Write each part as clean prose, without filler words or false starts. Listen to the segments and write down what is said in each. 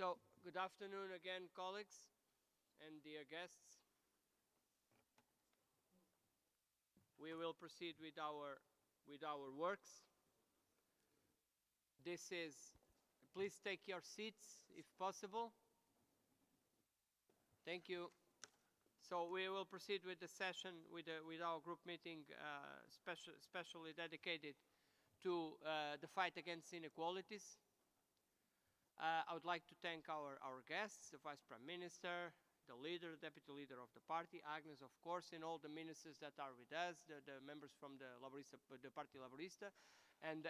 So, good afternoon again, colleagues and dear guests. We will proceed with our works. Please take your seats if possible. Thank you. So we will proceed with the session with our group meeting, specially dedicated to the fight against inequalities. I would like to thank our guests, the Vice Prime Minister, the leader, the deputy leader of the party, Agnes, of course, and all the ministers that are with us, the members from the Party Laborista, and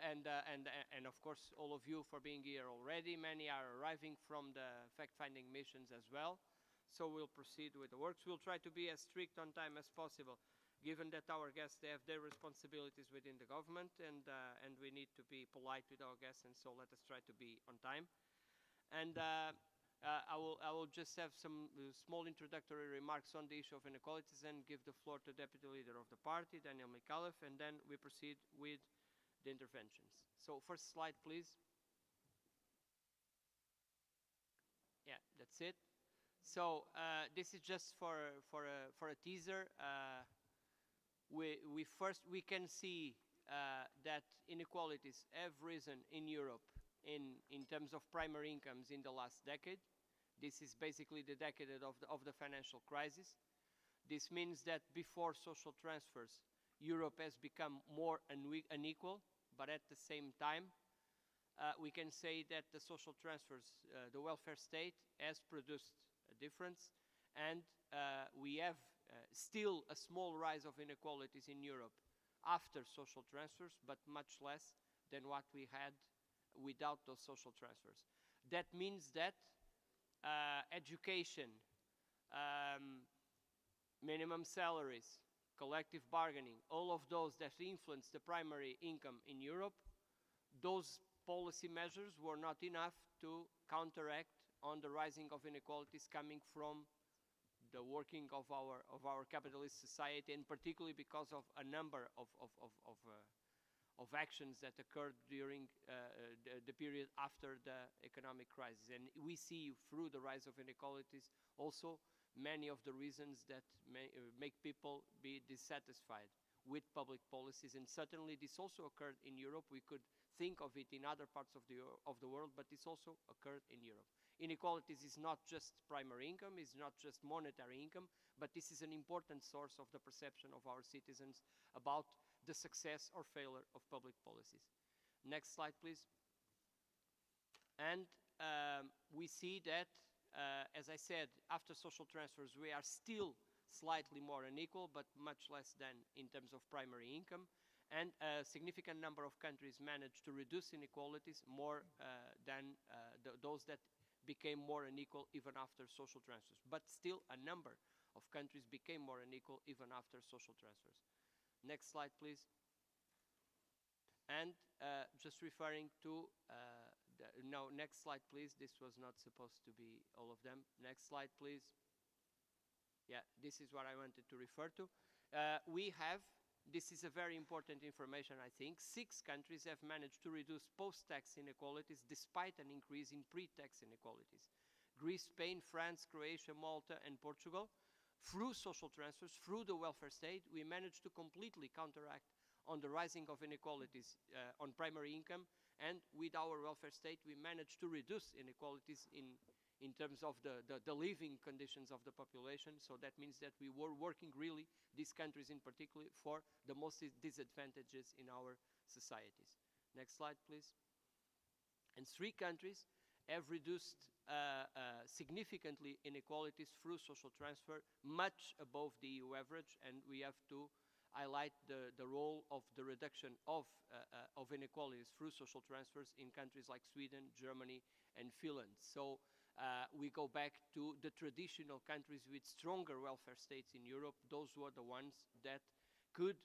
of course all of you for being here already. Many are arriving from the fact-finding missions as well. So we'll proceed with the works. We'll try to be as strict on time as possible, given that our guests, they have their responsibilities within the government, and we need to be polite with our guests, and so let us try to be on time. And I will just have some small introductory remarks on the issue of inequalities and give the floor to Deputy Leader of the Party, Daniel Micallef, and then we proceed with the interventions. So first slide, please. Yeah, that's it. So this is just for a teaser. We can see that inequalities have risen in Europe in terms of primary incomes in the last decade. This is basically the decade of the financial crisis. This means that before social transfers, Europe has become more unequal, but at the same time, we can say that the social transfers, the welfare state, has produced a difference, and we have still a small rise of inequalities in Europe after social transfers, but much less than what we had without those social transfers. That means that education, minimum salaries, collective bargaining, all of those that influence the primary income in Europe, those policy measures were not enough to counteract on the rising of inequalities coming from the working of our capitalist society, and particularly because of a number of actions that occurred during the period after the economic crisis. And we see through the rise of inequalities also many of the reasons that make people be dissatisfied with public policies, and certainly this also occurred in Europe. We could think of it in other parts of the world, but this also occurred in Europe. Inequalities is not just primary income, it's not just monetary income, but this is an important source of the perception of our citizens about the success or failure of public policies. Next slide, please. And we see that, as I said, after social transfers, we are still slightly more unequal, but much less than in terms of primary income. And a significant number of countries managed to reduce inequalities more than those that became more unequal even after social transfers. But still, a number of countries became more unequal even after social transfers. Next slide, please. And just referring to, no, next slide, please. This was not supposed to be all of them. Next slide, please. Yeah, this is what I wanted to refer to. This is a very important information, I think. 6 countries have managed to reduce post-tax inequalities despite an increase in pre-tax inequalities. Greece, Spain, France, Croatia, Malta, and Portugal. Through social transfers, through the welfare state, we managed to completely counteract on the rising of inequalities on primary income, and with our welfare state, we managed to reduce inequalities in terms of the living conditions of the population. So that means that we were working really, these countries in particular, for the most disadvantages in our societies. Next slide, please. And 3 countries have reduced significantly inequalities through social transfer, much above the EU average, and we have to highlight the role of the reduction of inequalities through social transfers in countries like Sweden, Germany, and Finland. So we go back to the traditional countries with stronger welfare states in Europe. Those were the ones that could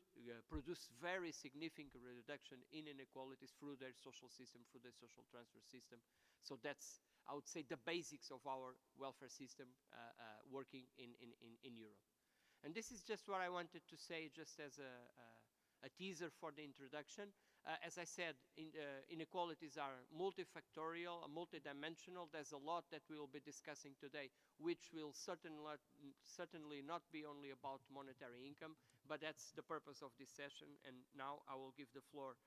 produce very significant reduction in inequalities through their social system, through their social transfer system. So that's, I would say, the basics of our welfare system working in Europe. And this is just what I wanted to say, just as a teaser for the introduction. As I said, inequalities are multifactorial, multidimensional. There's a lot that we will be discussing today, which will certainly not be only about monetary income, but that's the purpose of this session. And now I will give the floor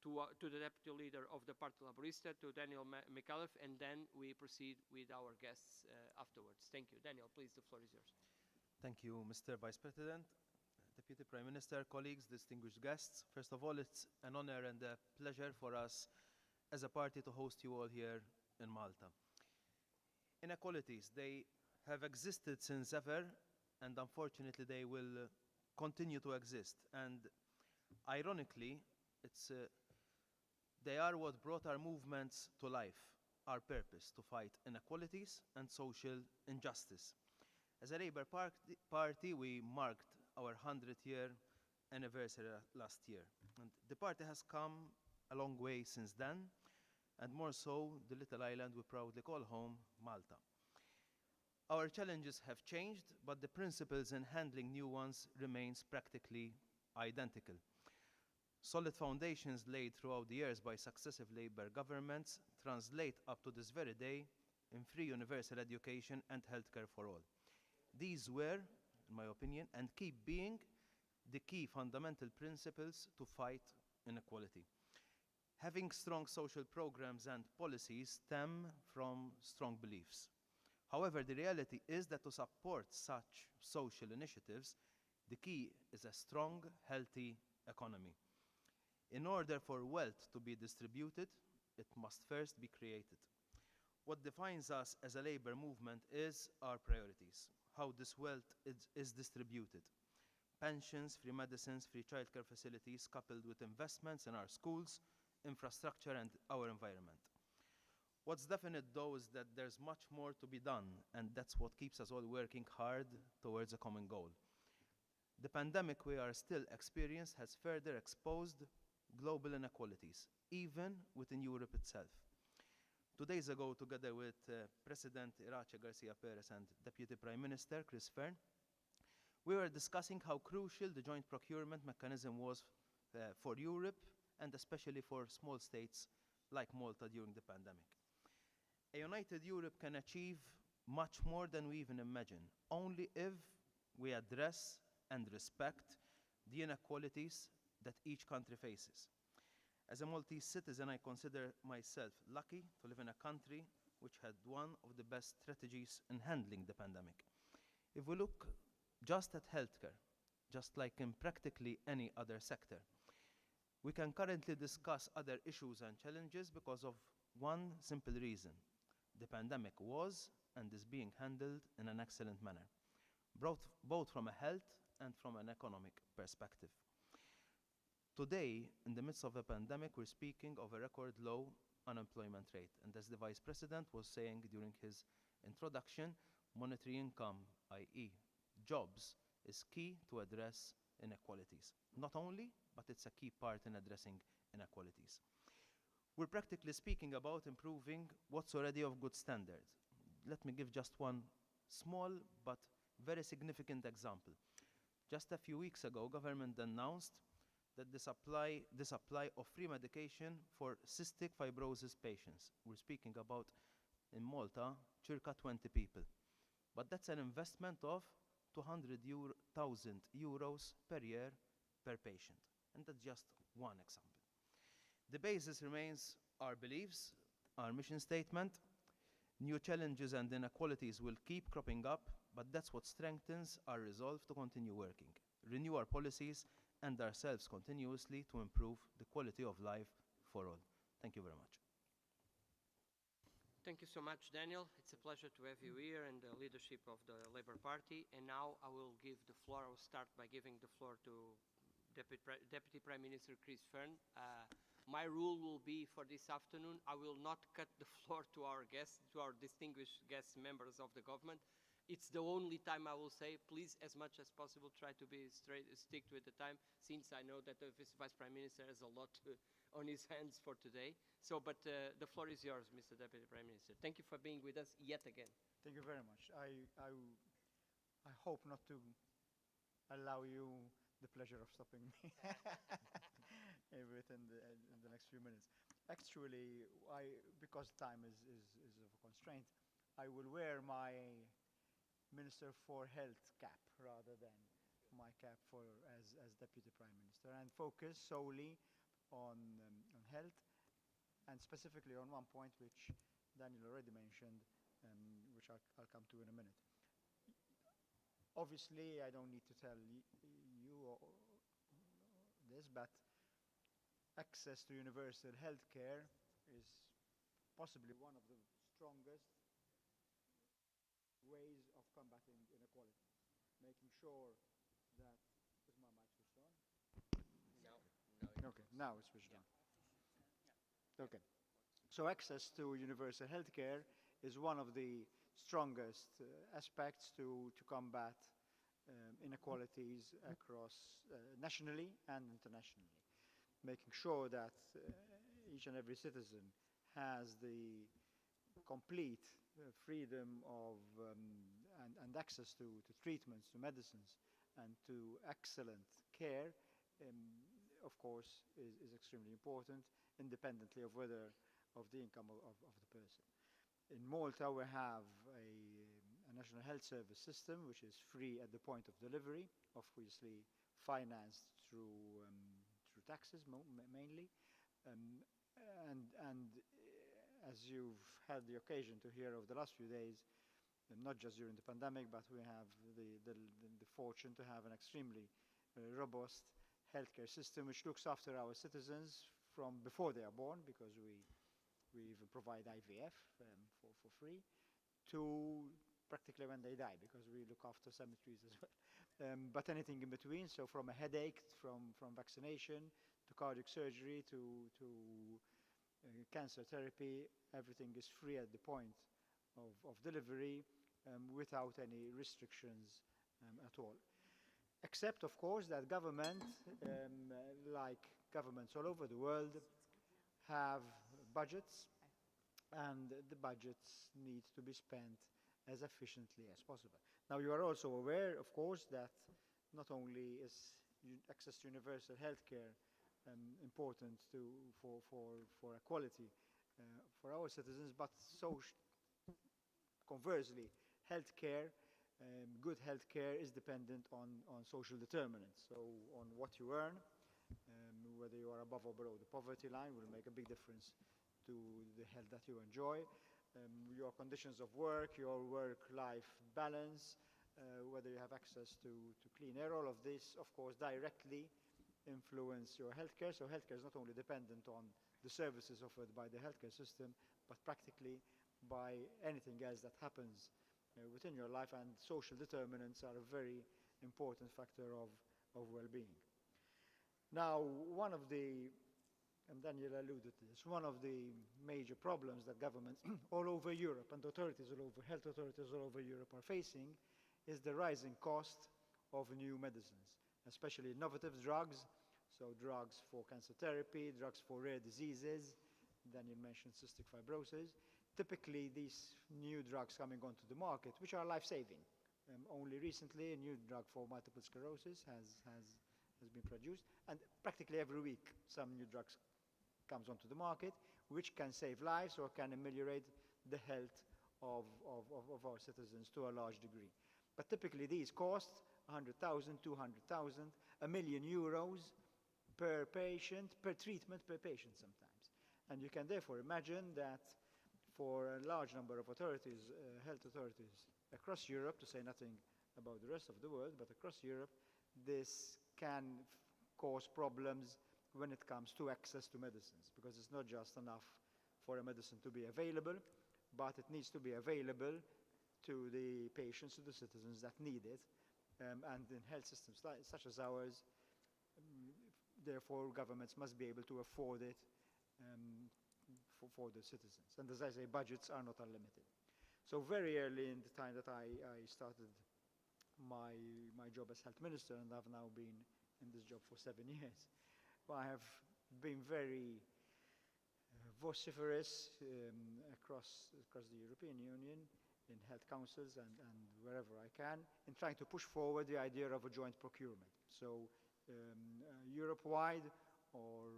to the Deputy Leader of the Party Laborista, to Daniel Micallef, and then we proceed with our guests afterwards. Thank you. Daniel, please, the floor is yours. Thank you, Mr. Vice President, Deputy Prime Minister, colleagues, distinguished guests. First of all, it's an honor and a pleasure for us as a party to host you all here in Malta. Inequalities, they have existed since ever, and unfortunately they will continue to exist. And ironically, they are what brought our movements to life, our purpose to fight inequalities and social injustice. As a Labour Party, we marked our 100th-year anniversary last year. And the party has come a long way since then, and more so, the little island we proudly call home, Malta. Our challenges have changed, but the principles in handling new ones remains practically identical. Solid foundations laid throughout the years by successive Labour governments translate up to this very day in free universal education and healthcare for all. These were, in my opinion, and keep being the key fundamental principles to fight inequality. Having strong social programs and policies stem from strong beliefs. However, the reality is that to support such social initiatives, the key is a strong, healthy economy. In order for wealth to be distributed, it must first be created. What defines us as a Labour movement is our priorities, how this wealth is distributed. Pensions, free medicines, free childcare facilities, coupled with investments in our schools, infrastructure, and our environment. What's definite, though, is that there's much more to be done, and that's what keeps us all working hard towards a common goal. The pandemic we are still experiencing has further exposed global inequalities, even within Europe itself. 2 days ago, together with President Irache Garcia Perez and Deputy Prime Minister Chris Fern, we were discussing how crucial the joint procurement mechanism was for Europe, and especially for small states like Malta during the pandemic. A united Europe can achieve much more than we even imagine, only if we address and respect the inequalities that each country faces. As a Maltese citizen, I consider myself lucky to live in a country which had one of the best strategies in handling the pandemic. If we look just at healthcare, just like in practically any other sector, we can currently discuss other issues and challenges because of one simple reason. The pandemic was and is being handled in an excellent manner, both from a health and from an economic perspective. Today, in the midst of a pandemic, we're speaking of a record low unemployment rate. And as the Vice President was saying during his introduction, monetary income, i.e. jobs, is key to address inequalities. Not only, but it's a key part in addressing inequalities. We're practically speaking about improving what's already of good standard. Let me give just one small but very significant example. Just a few weeks ago, government announced that the supply of free medication for cystic fibrosis patients. We're speaking about, in Malta, circa 20 people. But that's an investment of 200,000 euros per year per patient. And that's just one example. The basis remains our beliefs, our mission statement. New challenges and inequalities will keep cropping up, but that's what strengthens our resolve to continue working, renew our policies and ourselves continuously to improve the quality of life for all. Thank you very much. Thank you so much, Daniel. It's a pleasure to have you here and the leadership of the Labour Party. And now I will give the floor, I will start by giving the floor to Deputy Prime Minister Chris Fern. My rule will be for this afternoon, I will not cut the floor to our guests, to our distinguished guest members of the government. It's the only time I will say, please, as much as possible, try to be stick with the time, since I know that the Vice Prime Minister has a lot on his hands for today. So, but the floor is yours, Mr. Deputy Prime Minister. Thank you for being with us yet again. Thank you very much. I hope not to allow you the pleasure of stopping me within in the next few minutes. Actually, because time is of a constraint, I will wear my Minister for Health cap rather than my cap as Deputy Prime Minister and focus solely on health and specifically on one point which Daniel already mentioned, which I'll come to in a minute. Obviously, I don't need to tell this, but access to universal health care is possibly one of the strongest ways of combating inequalities. Making sure that is my mic switched on? Okay, now it's switched on. Okay. So access to universal health care is one of the strongest aspects to combat inequalities across nationally and internationally. Making sure that each and every citizen has the complete freedom of and access to treatments, to medicines, and to excellent care, of course, is extremely important, independently of whether of the income of the person. In Malta, we have a national health service system which is free at the point of delivery, obviously financed through taxes mainly, and as you've had the occasion to hear over the last few days, not just during the pandemic, but we have the fortune to have an extremely robust healthcare system which looks after our citizens from before they are born, because we even provide IVF for free, to practically when they die, because we look after cemeteries as well. But anything in between, so from a headache, from vaccination, to cardiac surgery, to cancer therapy, everything is free at the point of delivery without any restrictions at all. Except, of course, that government, like governments all over the world, have budgets, and the budgets need to be spent as efficiently as possible. Now, you are also aware, of course, that not only is access to universal health care important for equality for our citizens, but so conversely, healthcare, good healthcare is dependent on social determinants. So on what you earn, whether you are above or below the poverty line, will make a big difference to the health that you enjoy. Your conditions of work, your work-life balance, whether you have access to clean air, all of this, of course, directly influence your healthcare. So healthcare is not only dependent on the services offered by the healthcare system, but practically by anything else that happens within your life, and social determinants are a very important factor of well-being. Now, one of the, and Daniel alluded to this, one of the major problems that governments all over Europe and authorities all over, health authorities all over Europe are facing is the rising cost of new medicines, especially innovative drugs, so drugs for cancer therapy, drugs for rare diseases. Daniel mentioned cystic fibrosis. Typically, these new drugs coming onto the market, which are life-saving. Only recently, a new drug for multiple sclerosis has been produced, and practically every week some new drugs comes onto the market, which can save lives or can ameliorate the health of our citizens to a large degree. But typically these cost 100,000, 200,000, €1 million per patient, per treatment per patient sometimes. And you can therefore imagine that for a large number of authorities, health authorities across Europe, to say nothing about the rest of the world, but across Europe, this can cause problems when it comes to access to medicines, because it's not just enough for a medicine to be available, but it needs to be available to the patients, to the citizens that need it. And in health systems such as ours, therefore governments must be able to afford it for the citizens. And as I say, budgets are not unlimited. So very early in the time that I started my job as health minister, and I've now been in this job for 7 years, I have been very vociferous across the European Union, in health councils and wherever I can, in trying to push forward the idea of a joint procurement. So Europe-wide or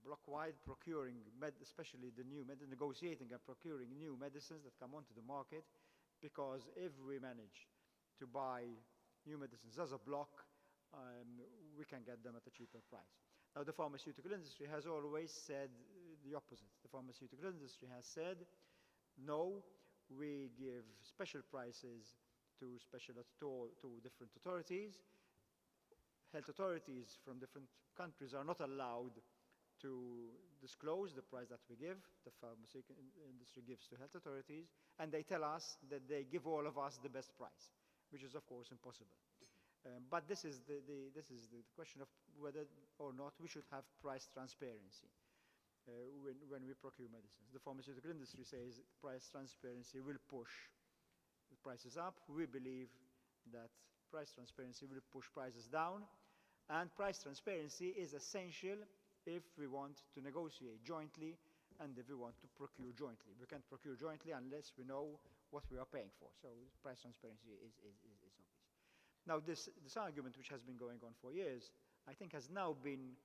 block-wide, procuring, especially the new negotiating and procuring new medicines that come onto the market, because if we manage to buy new medicines as a block, we can get them at a cheaper price. Now, the pharmaceutical industry has always said the opposite. The pharmaceutical industry has said, no, we give special prices to different authorities. Health authorities from different countries are not allowed to disclose the price that we give, the pharmaceutical industry gives to health authorities, and they tell us that they give all of us the best price, which is of course impossible. But this is the question of whether or not we should have price transparency when we procure medicines. The pharmaceutical industry says price transparency will push the prices up. We believe that price transparency will push prices down, and price transparency is essential if we want to negotiate jointly and if we want to procure jointly. We can't procure jointly unless we know what we are paying for. So price transparency is obvious. Now, this argument, which has been going on for years, I think has now been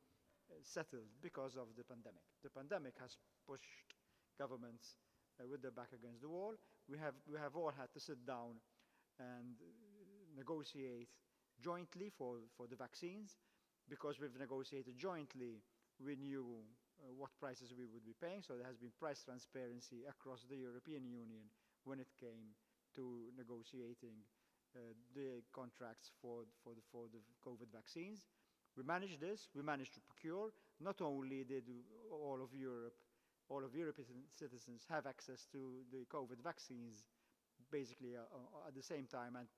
settled because of the pandemic. The pandemic has pushed governments with their back against the wall. We have all had to sit down and negotiate jointly for the vaccines. Because we've negotiated jointly, we knew what prices we would be paying, so there has been price transparency across the European Union when it came to negotiating the contracts for the COVID vaccines. We managed this. We managed to procure. Not only did all of European citizens have access to the COVID vaccines basically at the same time and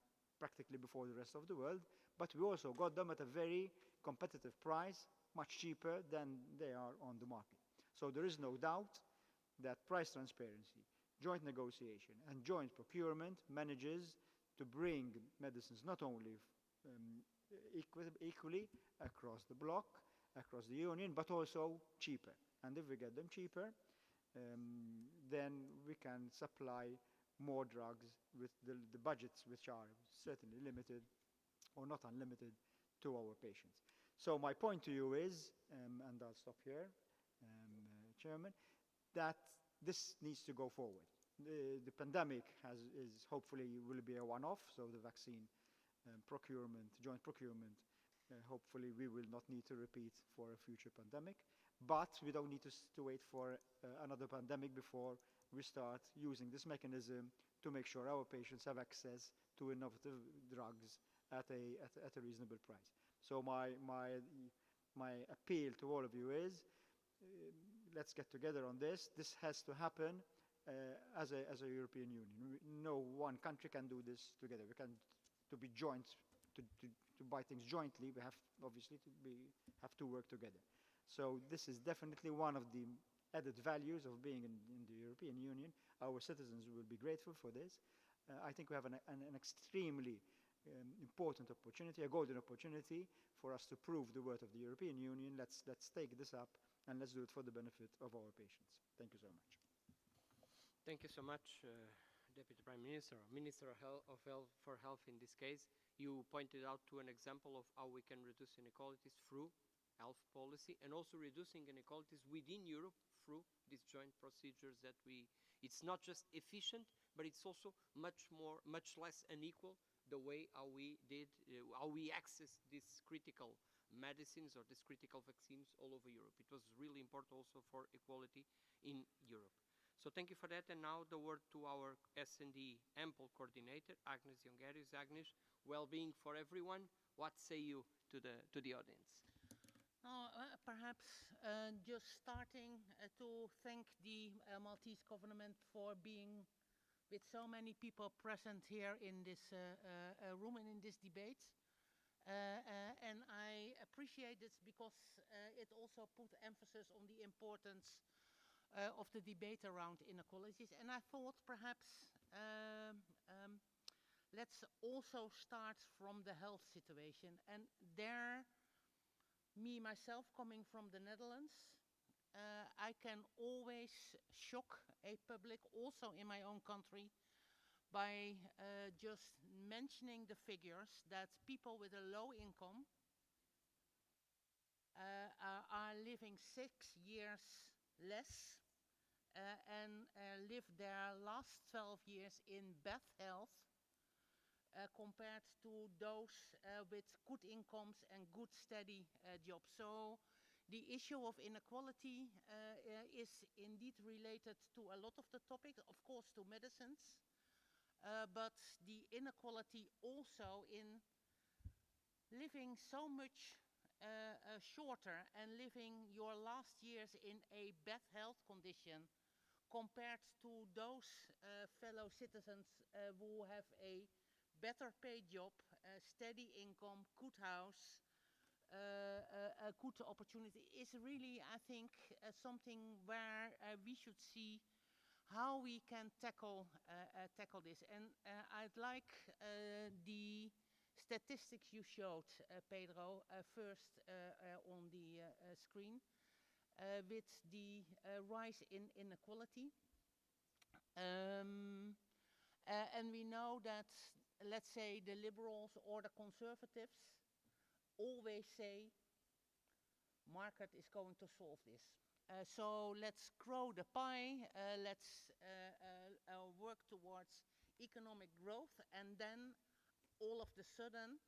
practically before the rest of the world, but we also got them at a very competitive price, much cheaper than they are on the market. So there is no doubt that price transparency, joint negotiation, and joint procurement manages to bring medicines not only equally across the bloc, across the union, but also cheaper. And if we get them cheaper, then we can supply more drugs with the budgets which are certainly limited or not unlimited to our patients. So my point to you is, and I'll stop here, Chairman, that this needs to go forward. The pandemic is hopefully will be a one-off, so the vaccine procurement, joint procurement, hopefully we will not need to repeat for a future pandemic, but we don't need to wait for another pandemic before we start using this mechanism to make sure our patients have access to innovative drugs at a reasonable price. So my appeal to all of you is, let's get together on this. This has to happen as a European Union. No one country can do this together. We can to be joint, to buy things jointly. We have obviously have to work together. So this is definitely one of the added values of being in the European Union. Our citizens will be grateful for this. I think we have an extremely important opportunity, a golden opportunity for us to prove the worth of the European Union. Let's take this up and let's do it for the benefit of our patients. Thank you so much. Thank you so much, Deputy Prime Minister, or Minister for Health in this case. You pointed out to an example of how we can reduce inequalities through health policy and also reducing inequalities within Europe through these joint procedures that it's not just efficient, but it's also much less unequal the way how we access these critical medicines or these critical vaccines all over Europe. It was really important also for equality in Europe. So thank you for that. And now the word to our S&D Ample coordinator, Agnes Jongerius. Agnes, well-being for everyone. What say you to the audience? Perhaps just starting to thank the Maltese government for being with so many people present here in this room and in this debate. And I appreciate this because it also put emphasis on the importance of the debate around inequalities. And I thought perhaps let's also start from the health situation. And there, myself, coming from the Netherlands, I can always shock a public, also in my own country, by just mentioning the figures that people with a low income are living 6 years less and live their last 12 years in bad health compared to those with good incomes and good steady jobs. So the issue of inequality is indeed related to a lot of the topics, of course to medicines, but the inequality also in living so much shorter and living your last years in a bad health condition compared to those fellow citizens who have a better paid job, steady income, good house, a good opportunity is really, I think, something where we should see how we can tackle this. And I'd like the statistics you showed, Pedro, first on the screen, with the rise in inequality. And we know that, let's say, the liberals or the conservatives always say market is going to solve this. So let's grow the pie, let's work towards economic growth, and then all of the sudden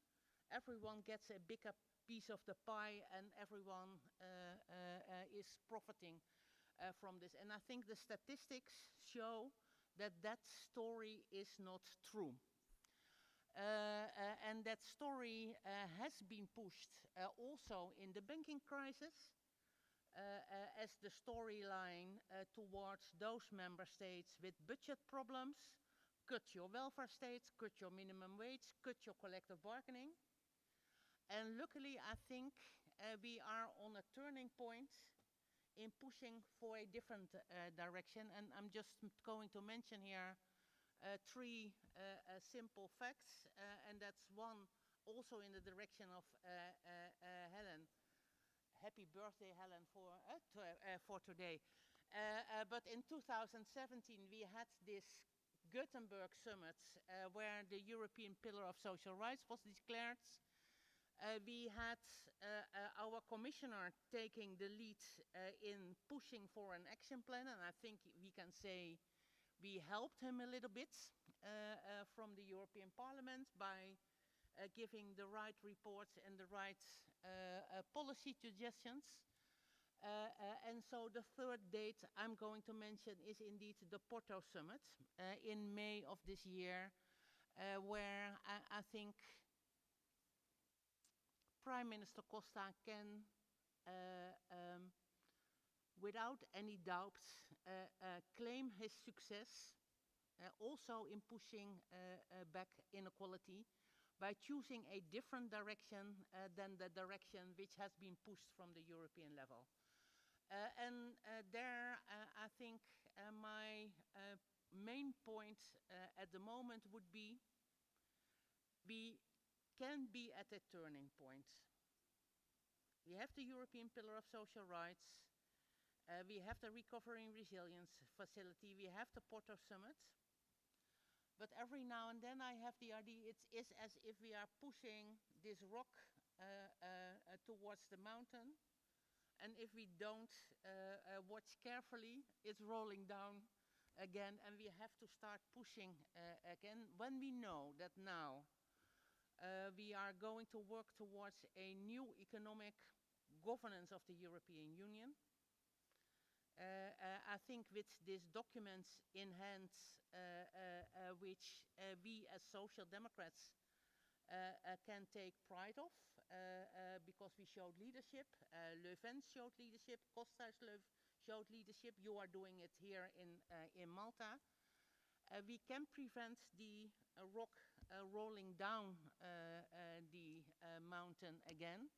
everyone gets a bigger piece of the pie and everyone is profiting from this. And I think the statistics show that that story is not true. And that story has been pushed also in the banking crisis as the storyline towards those member states with budget problems. Cut your welfare states, cut your minimum wage, cut your collective bargaining. And luckily, I think we are on a turning point in pushing for a different direction. And I'm just going to mention here three simple facts, and that's one also in the direction of Helen. Happy birthday, Helen, for today. But in 2017, we had this Gothenburg summit where the European Pillar of Social Rights was declared. We had our commissioner taking the lead in pushing for an action plan, and I think we can say we helped him a little bit from the European Parliament by giving the right reports and the right policy suggestions. And so the third date I'm going to mention is indeed the Porto Summit in May of this year, where I think Prime Minister Costa can, without any doubt, claim his success also in pushing back inequality by choosing a different direction than the direction which has been pushed from the European level. And there, I think my main point at the moment would be we can be at a turning point. We have the European Pillar of Social Rights, we have the Recovery and Resilience Facility, we have the Porto Summit, but every now and then I have the idea it is as if we are pushing this rock towards the mountain, and if we don't watch carefully, it's rolling down again, and we have to start pushing again when we know that now we are going to work towards a new economic governance of the European Union. I think with these documents in hand, which we as Social Democrats can take pride of, because we showed leadership, Le Pen showed leadership, Costa showed leadership, you are doing it here in Malta. We can prevent the rock rolling down the mountain again,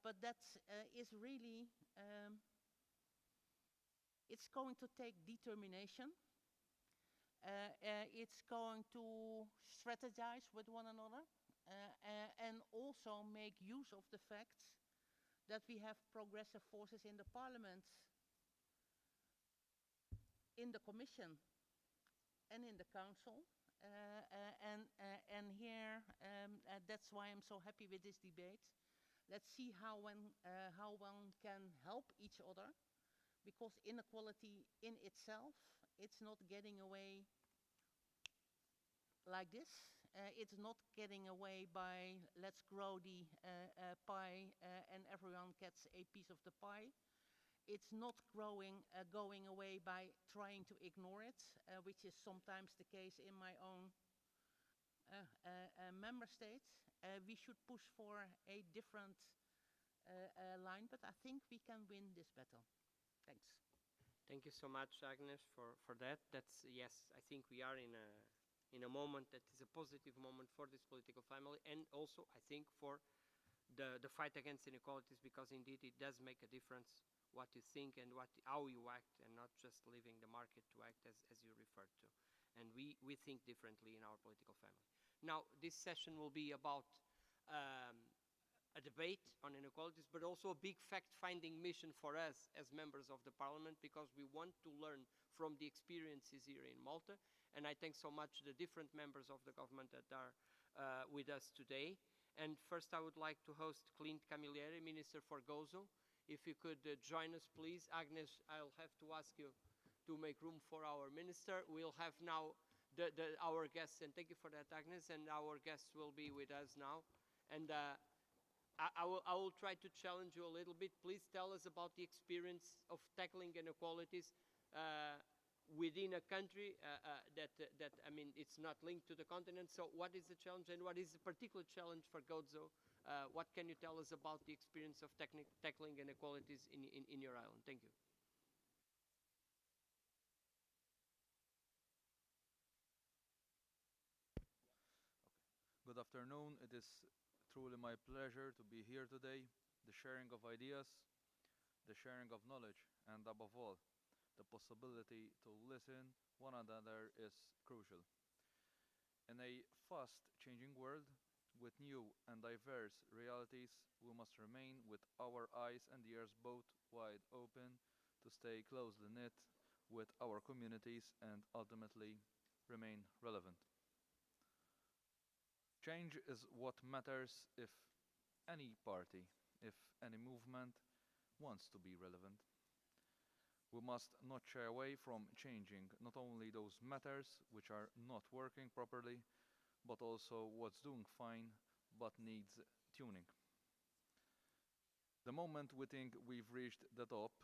but that is really, it's going to take determination. It's going to strategize with one another and also make use of the fact that we have progressive forces in the Parliament, in the Commission, and in the Council. And here, that's why I'm so happy with this debate, Let's see how one can help each other, because inequality in itself, it's not getting away like this. It's not getting away by let's grow the pie and everyone gets a piece of the pie. It's not going away by trying to ignore it, which is sometimes the case in my own member states. We should push for a different line, but I think we can win this battle. Thanks. Thank you so much, Agnes, for that. That's, yes, I think we are in a moment that is a positive moment for this political family, and also I think for the fight against inequalities, because indeed it does make a difference what you think and how you act, and not just leaving the market to act as you referred to. And we think differently in our political family. Now, this session will be about a debate on inequalities, but also a big fact-finding mission for us as members of the parliament, because we want to learn from the experiences here in Malta. And I thank so much the different members of the government that are with us today. And first I would like to host Clint Camilieri, Minister for Gozo. If you could join us, please. Agnes, I'll have to ask you to make room for our minister. We'll have now our guests, and thank you for that, Agnes, and our guests will be with us now. And I will try to challenge you a little bit. Please tell us about the experience of tackling inequalities within a country that, I mean, it's not linked to the continent. So what is the challenge, and what is the particular challenge for Gozo? What can you tell us about the experience of tackling inequalities in your island? Thank you. Good afternoon. It is truly my pleasure to be here today. The sharing of ideas, the sharing of knowledge, and above all, the possibility to listen one another is crucial. In a fast-changing world with new and diverse realities, we must remain with our eyes and ears both wide open to stay closely knit with our communities and ultimately remain relevant. Change is what matters if any party, if any movement wants to be relevant. We must not shy away from changing not only those matters which are not working properly, but also what's doing fine but needs tuning. The moment we think we've reached the top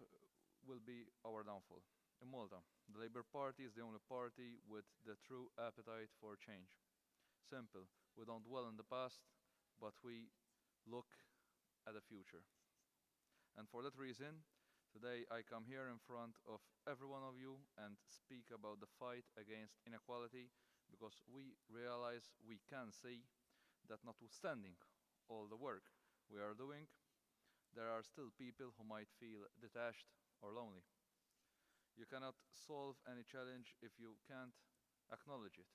will be our downfall. In Malta, the Labour Party is the only party with the true appetite for change. Simple, we don't dwell in the past, but we look at the future. And for that reason, today I come here in front of every one of you and speak about the fight against inequality, because we realize, we can see that notwithstanding all the work we are doing, there are still people who might feel detached or lonely. You cannot solve any challenge if you can't acknowledge it,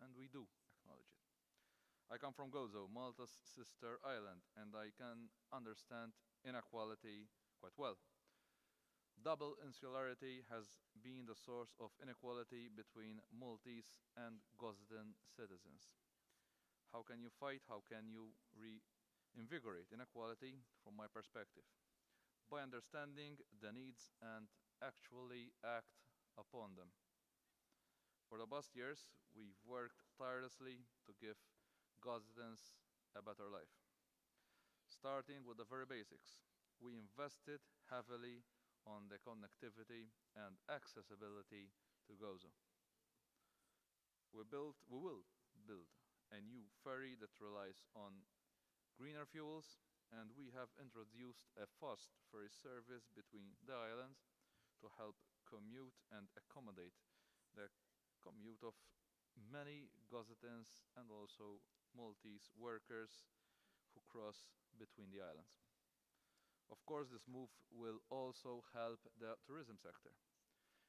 and we do acknowledge it. I come from Gozo, Malta's sister island, and I can understand inequality quite well. Double insularity has been the source of inequality between Maltese and Gozan citizens. How can you fight? How can you reinvigorate inequality from my perspective? By understanding the needs and actually act upon them. For the past years, we've worked tirelessly to give Gozans a better life. Starting with the very basics, we invested heavily on the connectivity and accessibility to Gozo. We will build a new ferry that relies on greener fuels, and we have introduced a fast ferry service between the islands to help commute and accommodate the commute of many Gozans and also Maltese workers who cross between the islands. Of course, this move will also help the tourism sector.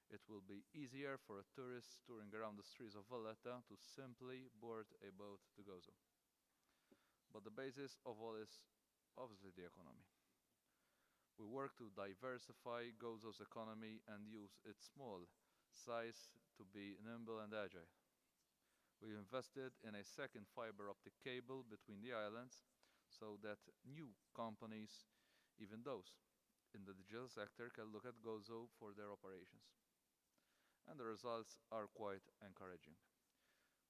It will be easier for a tourist touring around the streets of Valletta to simply board a boat to Gozo. But the basis of all is obviously the economy. We work to diversify Gozo's economy and use its small size to be nimble and agile. We invested in a second fiber optic cable between the islands so that new companies, even those in the digital sector, can look at Gozo for their operations. And the results are quite encouraging.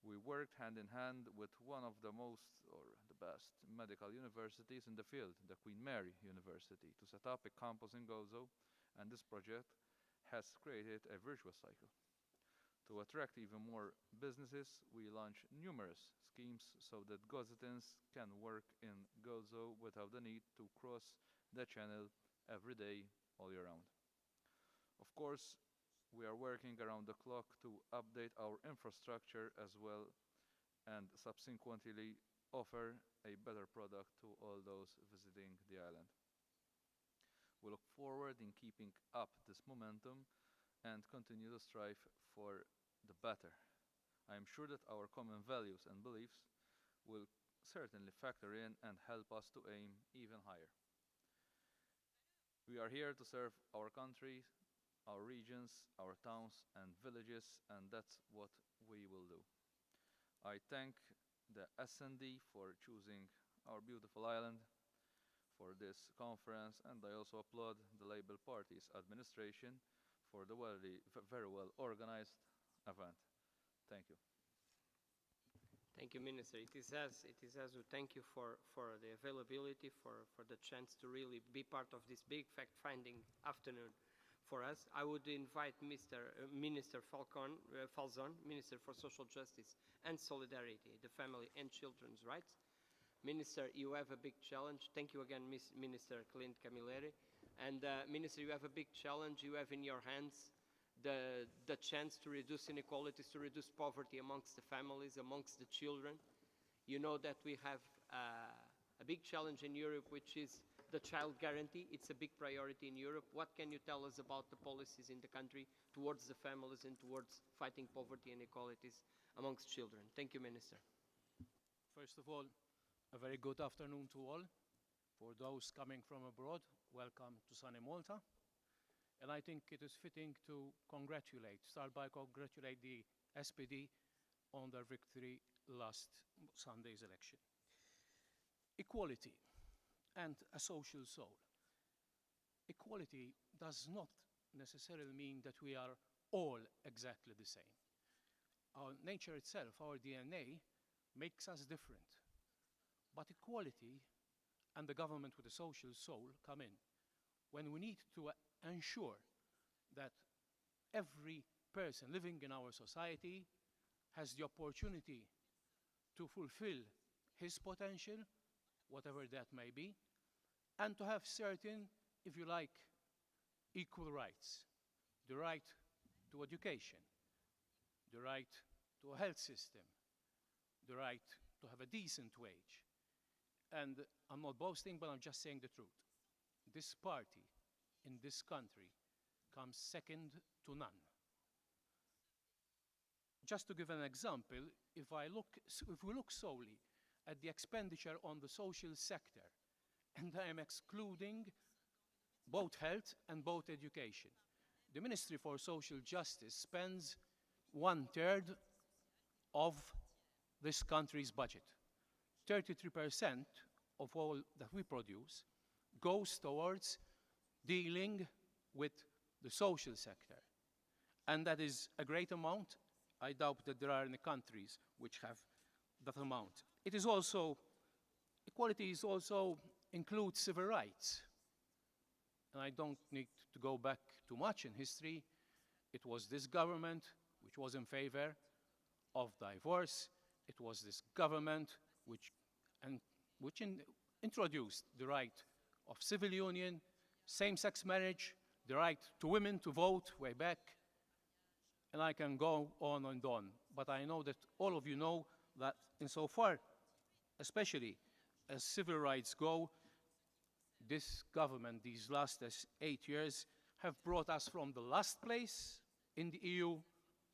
We worked hand in hand with one of the most or the best medical universities in the field, the Queen Mary University, to set up a campus in Gozo, and this project has created a virtuous cycle. To attract even more businesses, we launch numerous schemes so that Gozitans can work in Gozo without the need to cross the channel every day, all year round. Of course, we are working around the clock to update our infrastructure as well and subsequently offer a better product to all those visiting the island. We look forward in keeping up this momentum and continue to strive for the better. I am sure that our common values and beliefs will certainly factor in and help us to aim even higher. We are here to serve our country, our regions, our towns and villages, and that's what we will do. I thank the S&D for choosing our beautiful island for this conference, and I also applaud the Labour Party's administration for the very well organized event. Thank you. Thank you, Minister. It is as we thank you for the availability, for the chance to really be part of this big fact-finding afternoon for us. I would invite Minister Falzon, Minister for Social Justice and Solidarity, the Family and Children's Rights. Minister, you have a big challenge. Thank you again, Minister Clint Camilleri. And Minister, you have a big challenge. You have in your hands the chance to reduce inequalities, to reduce poverty amongst the families, amongst the children. You know that we have a big challenge in Europe, which is the child guarantee. It's a big priority in Europe. What can you tell us about the policies in the country towards the families and towards fighting poverty and inequalities amongst children? Thank you, Minister. First of all, a very good afternoon to all. For those coming from abroad, welcome to sunny Malta. And I think it is fitting to start by congratulate the SPD on their victory last Sunday's election. Equality and a social soul. Equality does not necessarily mean that we are all exactly the same. Our nature itself, our DNA, makes us different. But equality and the government with a social soul come in when we need to ensure that every person living in our society has the opportunity to fulfill his potential, whatever that may be, and to have certain, if you like, equal rights. The right to education, the right to a health system, the right to have a decent wage. And I'm not boasting, but I'm just saying the truth. This party in this country comes second to none. Just to give an example, if we look solely at the expenditure on the social sector, and I am excluding both health and both education, the Ministry for Social Justice spends 1/3 of this country's budget. 33% of all that we produce goes towards dealing with the social sector. And that is a great amount. I doubt that there are any countries which have that amount. Equality is also includes civil rights. And I don't need to go back too much in history. It was this government which was in favor of divorce. It was this government which introduced the right of civil union, same-sex marriage, the right to women to vote way back, and I can go on and on. But I know that all of you know that insofar, especially as civil rights go, this government, these last 8 years, have brought us from the last place in the EU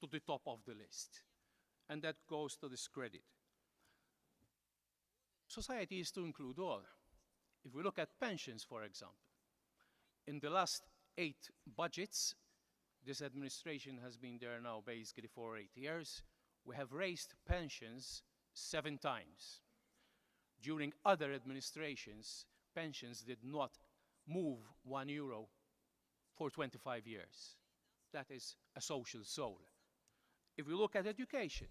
to the top of the list. And that goes to this credit. Society is to include all. If we look at pensions, for example, in the last 8 budgets, this administration has been there now basically for 8 years, we have raised pensions 7 times. During other administrations, pensions did not move €1 for 25 years. That is a social soul. If we look at education,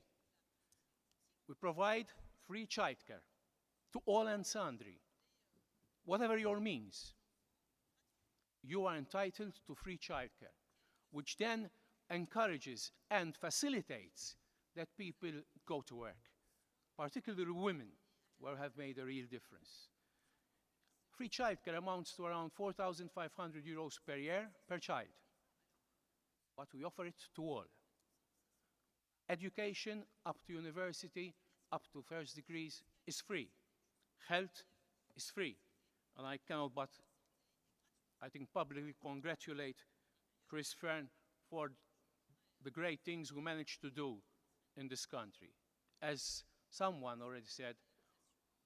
we provide free childcare to all and sundry. Whatever your means, you are entitled to free childcare, which then encourages and facilitates that people go to work, particularly women, who have made a real difference. Free childcare amounts to around €4,500 per year per child, but we offer it to all. Education up to university, up to first degrees is free. Health is free. And I cannot but, I think, publicly congratulate Chris Fern for the great things we managed to do in this country. As someone already said,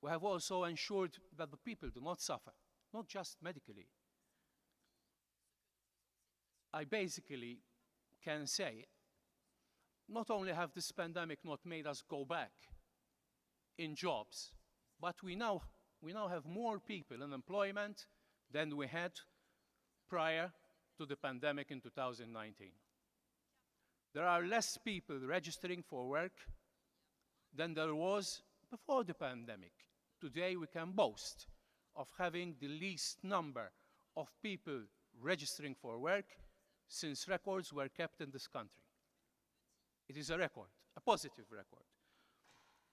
we have also ensured that the people do not suffer, not just medically. I basically can say, not only have this pandemic not made us go back in jobs, but we now have more people in employment than we had prior to the pandemic in 2019. There are less people registering for work than there was before the pandemic. Today we can boast of having the least number of people registering for work since records were kept in this country. It is a record, a positive record.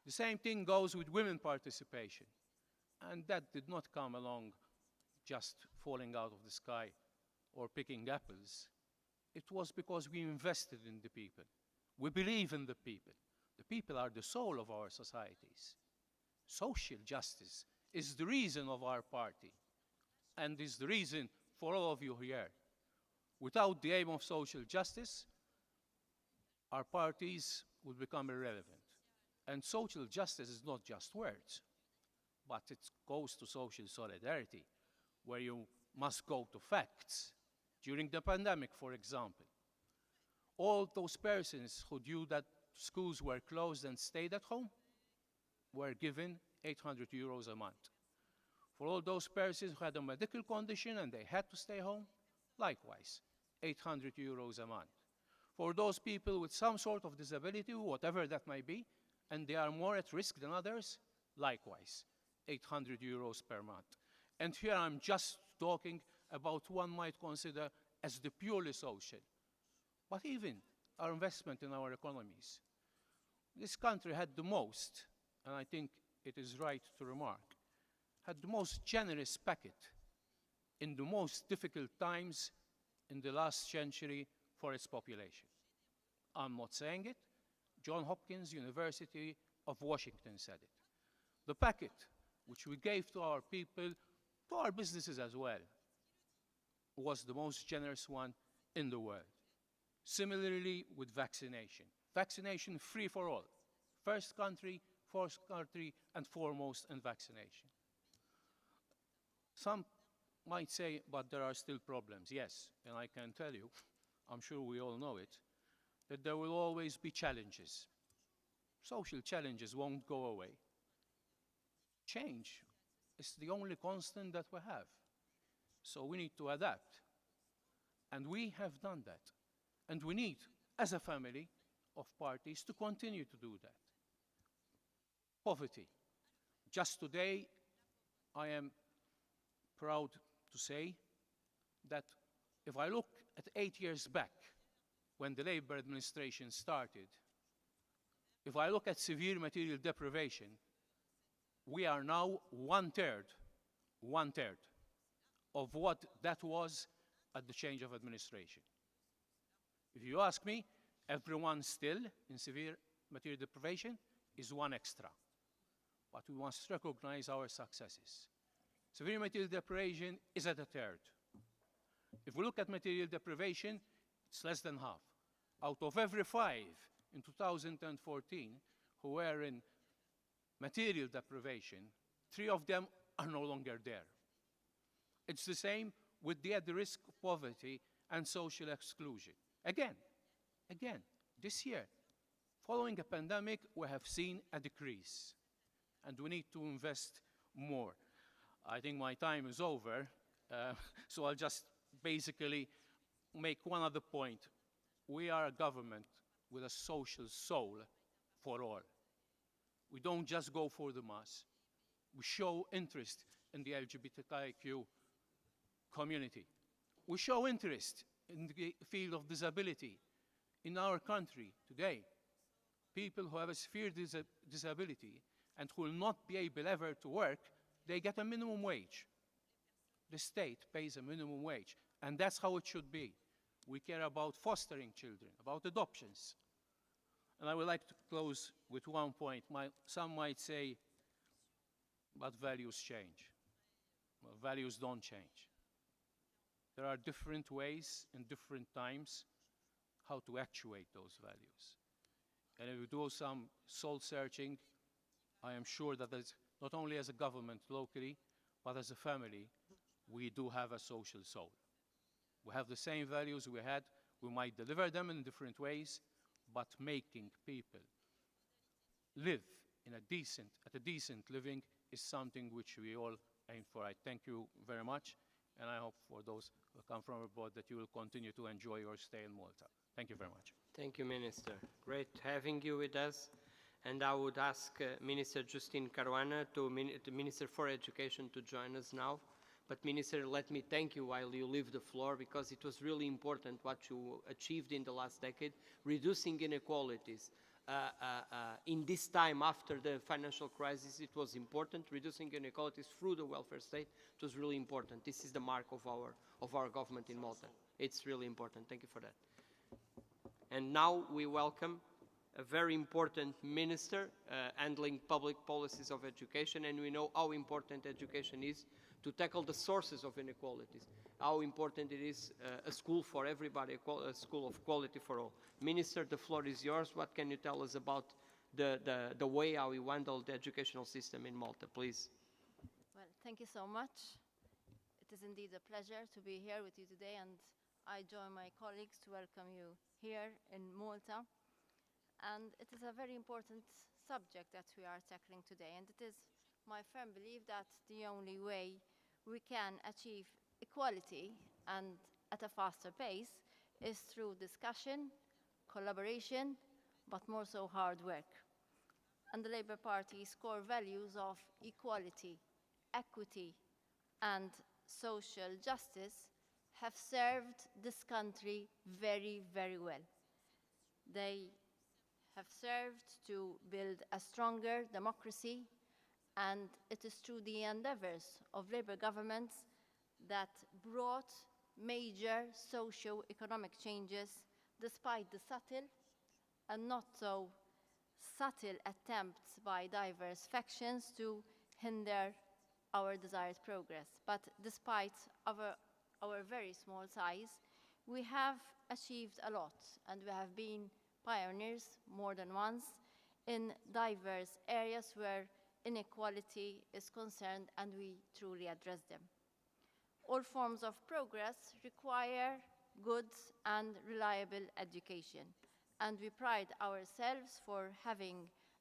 The same thing goes with women participation. And that did not come along just falling out of the sky or picking apples. It was because we invested in the people. We believe in the people. The people are the soul of our societies. Social justice is the reason of our party and is the reason for all of you here. Without the aim of social justice, our parties would become irrelevant. And social justice is not just words, but it goes to social solidarity, where you must go to facts. During the pandemic, for example, all those persons who knew that schools were closed and stayed at home were given €800 a month. For all those persons who had a medical condition and they had to stay home, likewise, €800 a month. For those people with some sort of disability, whatever that may be, and they are more at risk than others, likewise, €800 per month. And here I'm just talking about one might consider as the purely social. But even our investment in our economies. This country had the most, and I think it is right to remark, had the most generous packet in the most difficult times in the last century for its population. I'm not saying it. Johns Hopkins University of Washington said it. The packet which we gave to our people, to our businesses as well, was the most generous one in the world. Similarly with vaccination. Vaccination free for all. First country, fourth country, and foremost in vaccination. Some might say, but there are still problems. Yes, and I can tell you, I'm sure we all know it, that there will always be challenges. Social challenges won't go away. Change is the only constant that we have. So we need to adapt. And we have done that. And we need, as a family of parties, to continue to do that. Poverty. Just today, I am proud to say that if I look at 8 years back, when the Labour administration started, if I look at severe material deprivation, we are now one-third of what that was at the change of administration. If you ask me, everyone still in severe material deprivation is one extra. But we must recognize our successes. Severe material deprivation is at a third. If we look at material deprivation, it's less than half. Out of every 5 in 2014 who were in material deprivation, 3 of them are no longer there. It's the same with the at-risk of poverty and social exclusion. Again, this year, following a pandemic, we have seen a decrease. and we need to invest more. I think my time is over, so I'll just basically make one other point. We are a government with a social soul for all. We don't just go for the mass. We show interest in the LGBTIQ community. We show interest in the field of disability. In our country today, people who have a severe disability and who will not be able ever to work, they get a minimum wage. The state pays a minimum wage, and that's how it should be. We care about fostering children, about adoptions. And I would like to close with one point. Some might say, but values change. Well, values don't change. There are different ways in different times how to actuate those values. And if we do some soul searching, I am sure that not only as a government locally, but as a family, we do have a social soul. We have the same values we had. We might deliver them in different ways, but making people live at a decent living is something which we all aim for. I thank you very much, and I hope for those who come from abroad that you will continue to enjoy your stay in Malta. Thank you very much. Thank you, Minister. Great having you with us. And I would ask Minister Justine Caruana, the Minister for Education, to join us now. But Minister, let me thank you while you leave the floor, because it was really important what you achieved in the last decade, reducing inequalities. In this time after the financial crisis, it was important. Reducing inequalities through the welfare state, it was really important. This is the mark of our government in Malta. It's really important. Thank you for that. And now we welcome a very important minister handling public policies of education, and we know how important education is to tackle the sources of inequalities, how important it is a school for everybody, a school of quality for all. Minister, the floor is yours. What can you tell us about the way how we handle the educational system in Malta, please? Well, thank you so much. It is indeed a pleasure to be here with you today, and I join my colleagues to welcome you here in Malta. And it is a very important subject that we are tackling today, and it is my firm belief that the only way we can achieve equality, and at a faster pace, is through discussion, collaboration, but more so hard work. And the Labour Party's core values of equality, equity, and social justice have served this country very, very well. They have served to build a stronger democracy, and it is through the endeavors of Labour governments that brought major socio-economic changes despite the subtle and not so subtle attempts by diverse factions to hinder our desired progress. But despite our very small size, we have achieved a lot, and we have been pioneers more than once in diverse areas where inequality is concerned, and we truly address them. All forms of progress require good and reliable education, and we pride ourselves for having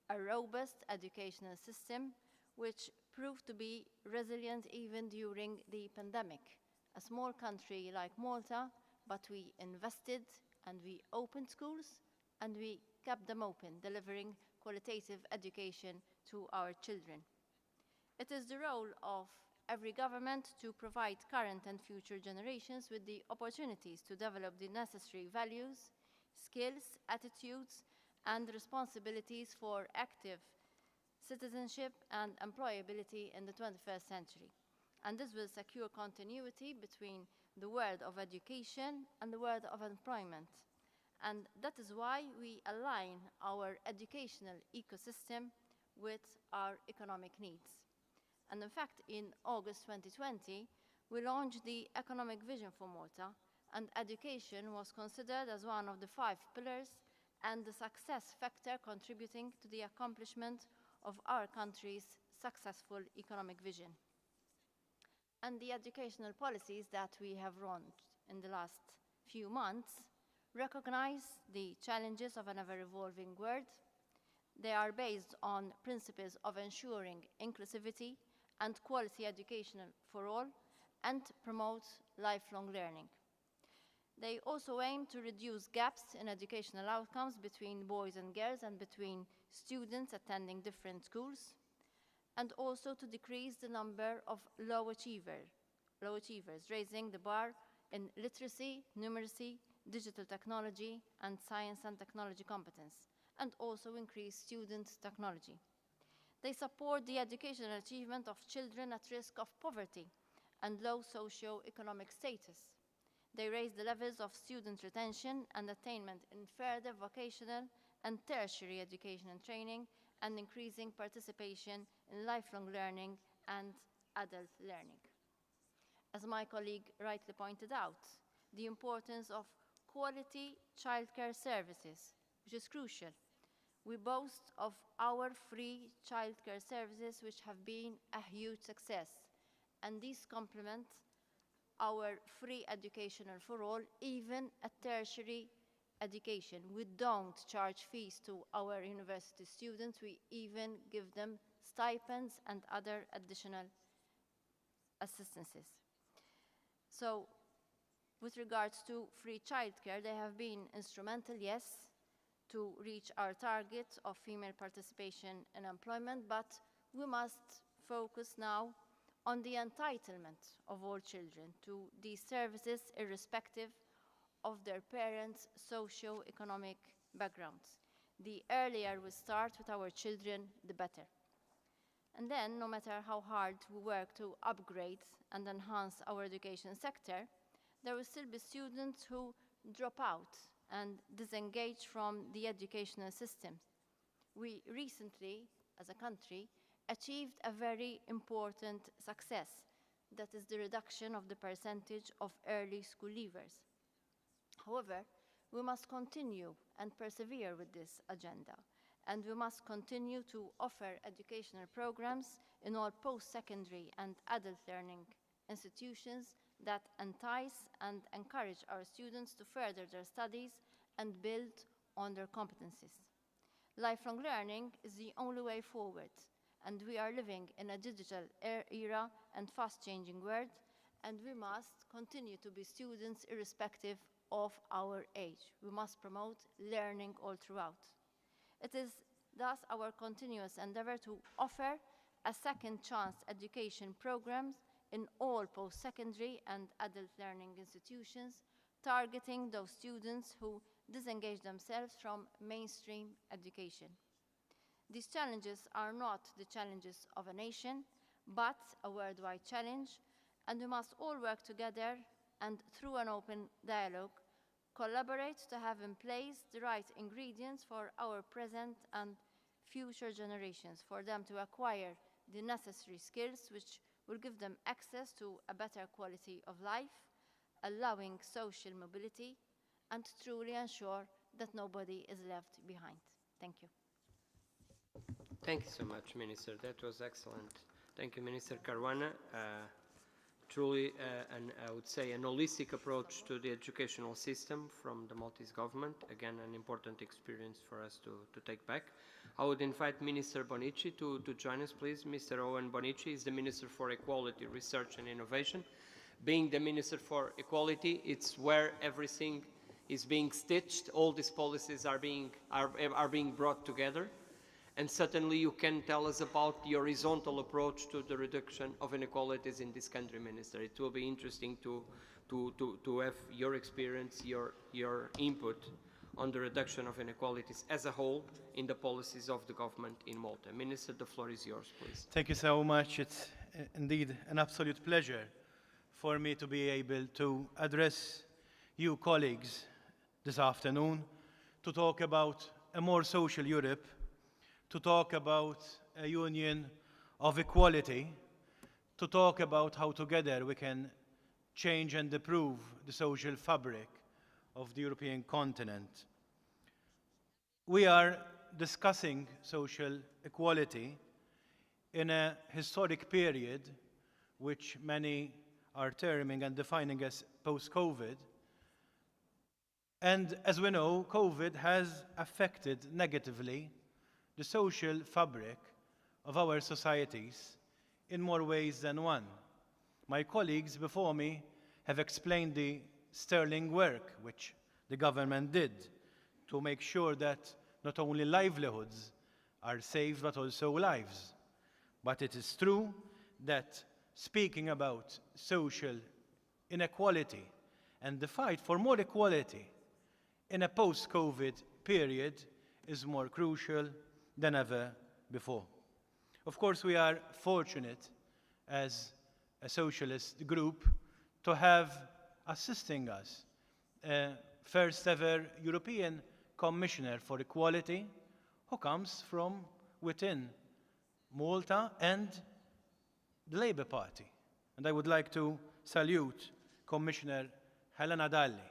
a robust educational system which proved to be resilient even during the pandemic. A small country like Malta, but we invested and we opened schools and we kept them open, delivering qualitative education to our children. It is the role of every government to provide current and future generations with the opportunities to develop the necessary values, skills, attitudes, and responsibilities for active citizenship and employability in the 21st century. And this will secure continuity between the world of education and the world of employment. And that is why we align our educational ecosystem with our economic needs. And in fact, in August 2020, we launched the Economic Vision for Malta, and education was considered as one of the 5 pillars and the success factor contributing to the accomplishment of our country's successful economic vision. And the educational policies that we have launched in the last few months recognize the challenges of an ever-evolving world. They are based on principles of ensuring inclusivity and quality education for all and promote lifelong learning. They also aim to reduce gaps in educational outcomes between boys and girls and between students attending different schools, and also to decrease the number of low achievers, raising the bar in literacy, numeracy, digital technology, and science and technology competence, and also increase student technology. They support the educational achievement of children at risk of poverty and low socio-economic status. They raise the levels of student retention and attainment in further vocational and tertiary education and training, and increasing participation in lifelong learning and adult learning. As my colleague rightly pointed out, the importance of quality childcare services, which is crucial. We boast of our free childcare services, which have been a huge success, and these complement our free education for all, even at tertiary education. We don't charge fees to our university students. We even give them stipends and other additional assistances. So, with regards to free childcare, they have been instrumental, yes, to reach our target of female participation in employment, but we must focus now on the entitlement of all children to these services, irrespective of their parents' socio-economic backgrounds. The earlier we start with our children, the better. And then, no matter how hard we work to upgrade and enhance our education sector, there will still be students who drop out and disengage from the educational system. We recently, as a country, achieved a very important success, that is the reduction of the percentage of early school leavers. However, we must continue and persevere with this agenda, and we must continue to offer educational programs in all post-secondary and adult learning institutions that entice and encourage our students to further their studies and build on their competencies. Lifelong learning is the only way forward, and we are living in a digital era and fast-changing world, and we must continue to be students irrespective of our age. We must promote learning all throughout. It is thus our continuous endeavor to offer a second chance education programs in all post-secondary and adult learning institutions, targeting those students who disengage themselves from mainstream education. These challenges are not the challenges of a nation, but a worldwide challenge, and we must all work together and through an open dialogue, collaborate to have in place the right ingredients for our present and future generations, for them to acquire the necessary skills which will give them access to a better quality of life, allowing social mobility, and truly ensure that nobody is left behind. Thank you. Thank you so much, Minister. That was excellent. Thank you, Minister Caruana. Truly, I would say, an holistic approach to the educational system from the Maltese government. Again, an important experience for us to take back. I would invite Minister Bonici to join us, please. Mr. Owen Bonici is the Minister for Equality, Research and Innovation. Being the Minister for Equality, it's where everything is being stitched. All these policies are being brought together. And certainly you can tell us about the horizontal approach to the reduction of inequalities in this country, Minister. It will be interesting to have your experience, your input on the reduction of inequalities as a whole in the policies of the government in Malta. Minister, the floor is yours, please. Thank you so much. It's indeed an absolute pleasure for me to be able to address you colleagues this afternoon to talk about a more social Europe, to talk about a union of equality, to talk about how together we can change and improve the social fabric of the European continent. We are discussing social equality in a historic period which many are terming and defining as post-COVID. And as we know, COVID has affected negatively the social fabric of our societies in more ways than one. My colleagues before me have explained the sterling work which the government did to make sure that not only livelihoods are saved but also lives. But it is true that speaking about social inequality and the fight for more equality in a post-COVID period is more crucial than ever before. Of course, we are fortunate as a socialist group to have assisting us a first ever European Commissioner for Equality who comes from within Malta and the Labour Party. And I would like to salute Commissioner Helena Dalli,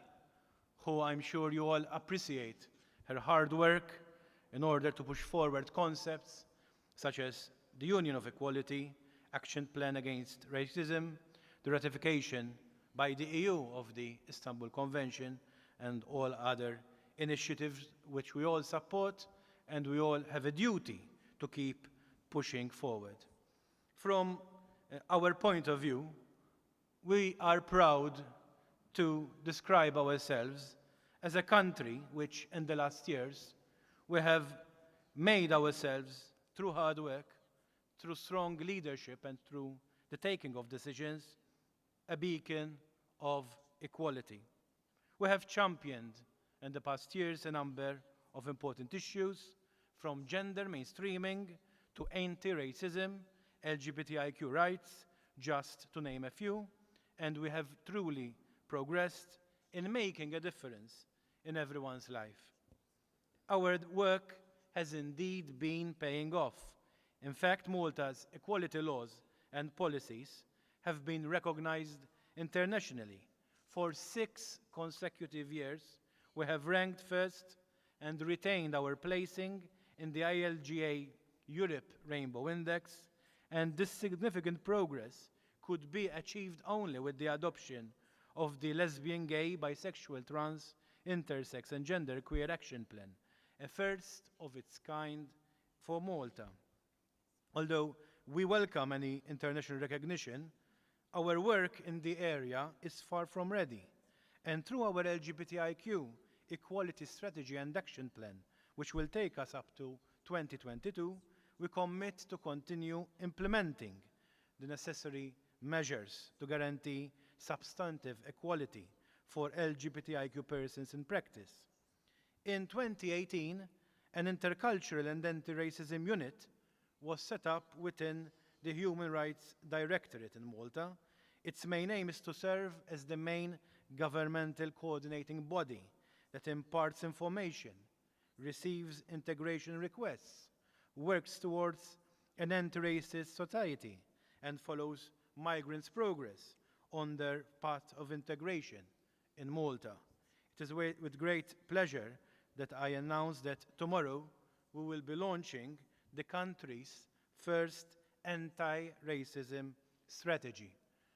who I'm sure you all appreciate her hard work in order to push forward concepts such as the Union of Equality, Action Plan Against Racism, the ratification by the EU of the Istanbul Convention, and all other initiatives which we all support and we all have a duty to keep pushing forward. From our point of view, we are proud to describe ourselves as a country which in the last years we have made ourselves through hard work, through strong leadership and through the taking of decisions, a beacon of equality. We have championed in the past years a number of important issues, from gender mainstreaming to anti-racism, LGBTIQ rights, just to name a few, and we have truly progressed in making a difference in everyone's life. Our work has indeed been paying off. In fact, Malta's equality laws and policies have been recognized internationally. For 6 consecutive years, we have ranked first and retained our placing in the ILGA Europe Rainbow Index, and this significant progress could be achieved only with the adoption of the Lesbian, Gay, Bisexual, Trans, Intersex and Genderqueer Action Plan, a first of its kind for Malta. Although we welcome any international recognition, our work in the area is far from ready. And through our LGBTIQ Equality Strategy and Action Plan, which will take us up to 2022, we commit to continue implementing the necessary measures to guarantee substantive equality for LGBTIQ persons in practice. In 2018, an intercultural and anti-racism unit was set up within the Human Rights Directorate in Malta. Its main aim is to serve as the main governmental coordinating body that imparts information, receives integration requests, works towards an anti-racist society, and follows migrants' progress on their path of integration in Malta. It is with great pleasure that I announce that tomorrow we will be launching the country's first anti-racism strategy.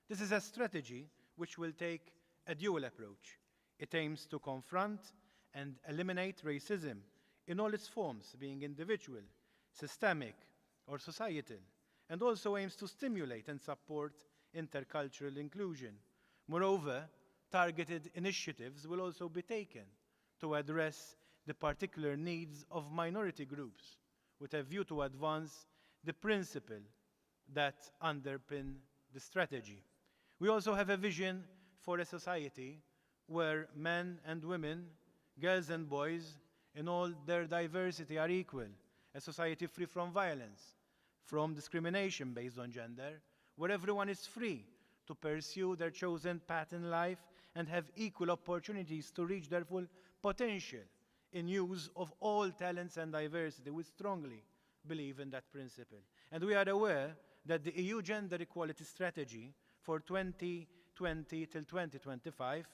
This is a strategy which will take a dual approach. It aims to confront and eliminate racism in all its forms, being individual, systemic, or societal, and also aims to stimulate and support intercultural inclusion. Moreover, targeted initiatives will also be taken to address the particular needs of minority groups with a view to advance the principle that underpin the strategy. We also have a vision for a society where men and women, girls and boys, in all their diversity are equal, a society free from violence, from discrimination based on gender, where everyone is free to pursue their chosen path in life and have equal opportunities to reach their full potential in use of all talents and diversity. We strongly believe in that principle. And we are aware that the EU Gender Equality Strategy for 2020 till 2025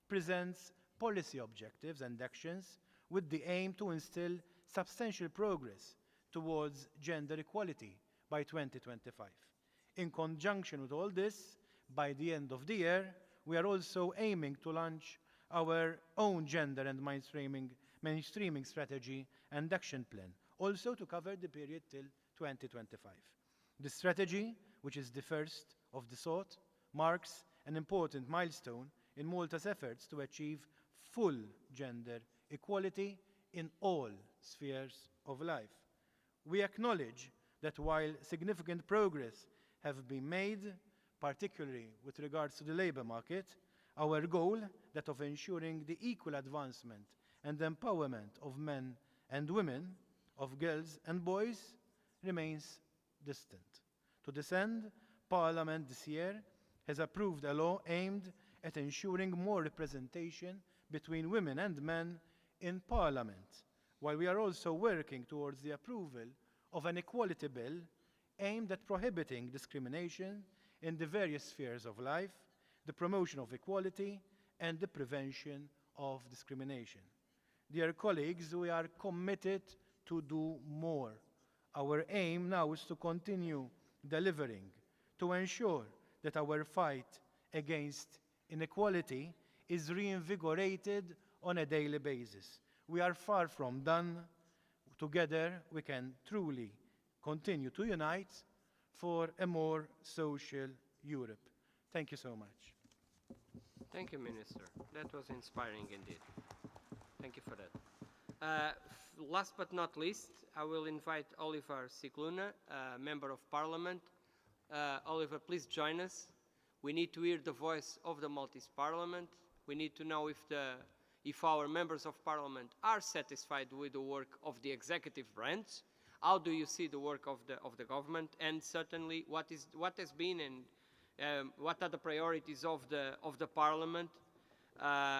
presents policy objectives and actions with the aim to instill substantial progress towards gender equality by 2025. In conjunction with all this, by the end of the year, we are also aiming to launch our own gender and mainstreaming strategy and action plan, also to cover the period till 2025. The strategy, which is the first of the sort, marks an important milestone in Malta's efforts to achieve full gender equality in all spheres of life. We acknowledge that while significant progress have been made, particularly with regards to the labour market, our goal, that of ensuring the equal advancement and empowerment of men and women, of girls and boys, remains distant. To this end, Parliament this year has approved a law aimed at ensuring more representation between women and men in Parliament, while we are also working towards the approval of an equality bill aimed at prohibiting discrimination in the various spheres of life, the promotion of equality, and the prevention of discrimination. Dear colleagues, we are committed to do more. Our aim now is to continue delivering, to ensure that our fight against inequality is reinvigorated on a daily basis. We are far from done. Together, we can truly continue to unite for a more social Europe. Thank you so much. Thank you, Minister. That was inspiring indeed. Thank you for that. Last but not least, I will invite Oliver Cicluna, Member of Parliament. Oliver, please join us. We need to hear the voice of the Maltese Parliament. We need to know if our members of Parliament are satisfied with the work of the executive branch. How do you see the work of the government? And certainly, what has been and what are the priorities of the Parliament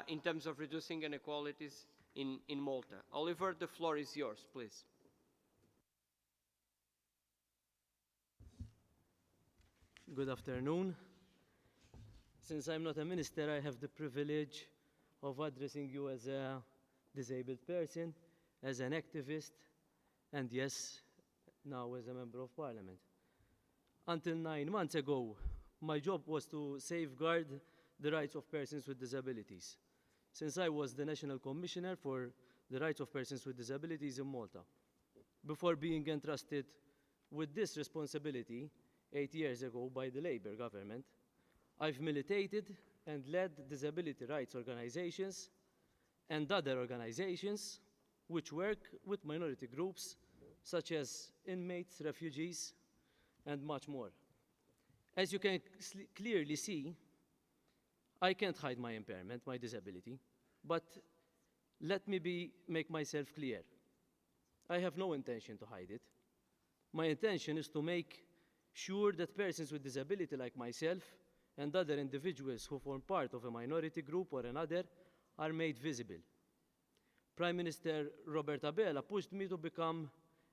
in terms of reducing inequalities in Malta? Oliver, the floor is yours, please. Good afternoon. Since I'm not a minister, I have the privilege of addressing you as a disabled person, as an activist, and yes, now as a member of parliament. Until 9 months ago, my job was to safeguard the rights of persons with disabilities, since I was the National Commissioner for the Rights of Persons with Disabilities in Malta. Before being entrusted with this responsibility 8 years ago by the Labour government, I've militated and led disability rights organizations and other organizations which work with minority groups such as inmates, refugees, and much more. As you can clearly see, I can't hide my impairment, my disability, but let me make myself clear. I have no intention to hide it. My intention is to make sure that persons with disability like myself and other individuals who form part of a minority group or another are made visible. Prime Minister Robert Abela pushed me to become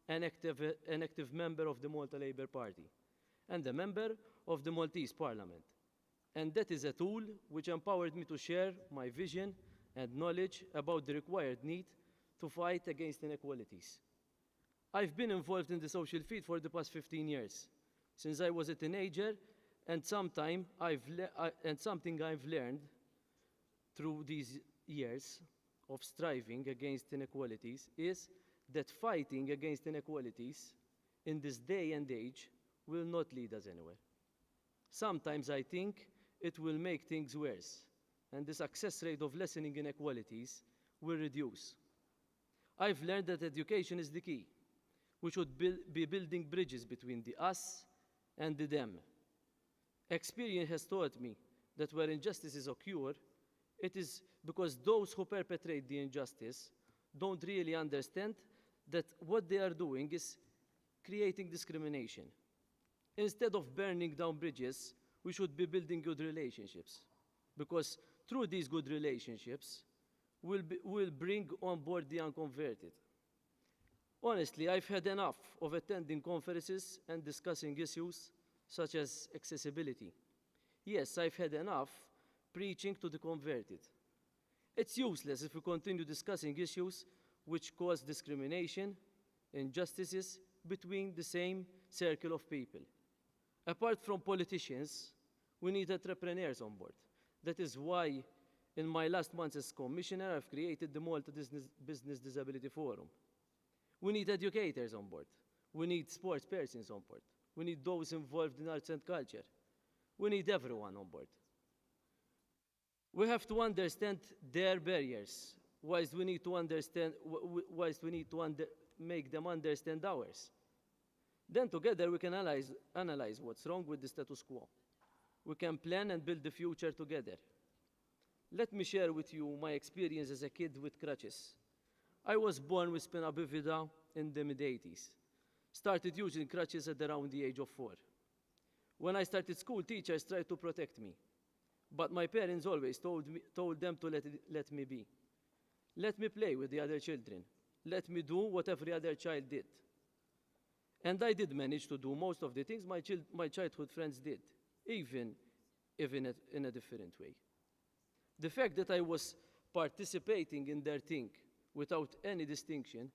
an active member of the Malta Labour Party and a member of the Maltese Parliament. And that is a tool which empowered me to share my vision and knowledge about the required need to fight against inequalities. I've been involved in the social field for the past 15 years, since I was a teenager, and something I've learned through these years of striving against inequalities is that fighting against inequalities in this day and age will not lead us anywhere. Sometimes I think it will make things worse, and the success rate of lessening inequalities will reduce. I've learned that education is the key. We should be building bridges between the us and the them. Experience has taught me that where injustices occur, it is because those who perpetrate the injustice don't really understand that what they are doing is creating discrimination. Instead of burning down bridges, we should be building good relationships, because through these good relationships, we'll bring on board the unconverted. Honestly, I've had enough of attending conferences and discussing issues such as accessibility. Yes, I've had enough preaching to the converted. It's useless if we continue discussing issues which cause discrimination, injustices between the same circle of people. Apart from politicians, we need entrepreneurs on board. That is why, in my last months as Commissioner, I've created the Malta Business Disability Forum, We need educators on board. We need sports persons on board. We need those involved in arts and culture. We need everyone on board. We have to understand their barriers, whilst we need to understand, whilst we need to make them understand ours. Then together we can analyze what's wrong with the status quo. We can plan and build the future together. Let me share with you my experience as a kid with crutches. I was born with spina bifida in the mid-80s. Started using crutches at around the age of 4. When I started school, teachers tried to protect me. But my parents always told them to let me be. Let me play with the other children. Let me do what every other child did. And I did manage to do most of the things my childhood friends did, even if in a different way. The fact that I was participating in their thing without any distinction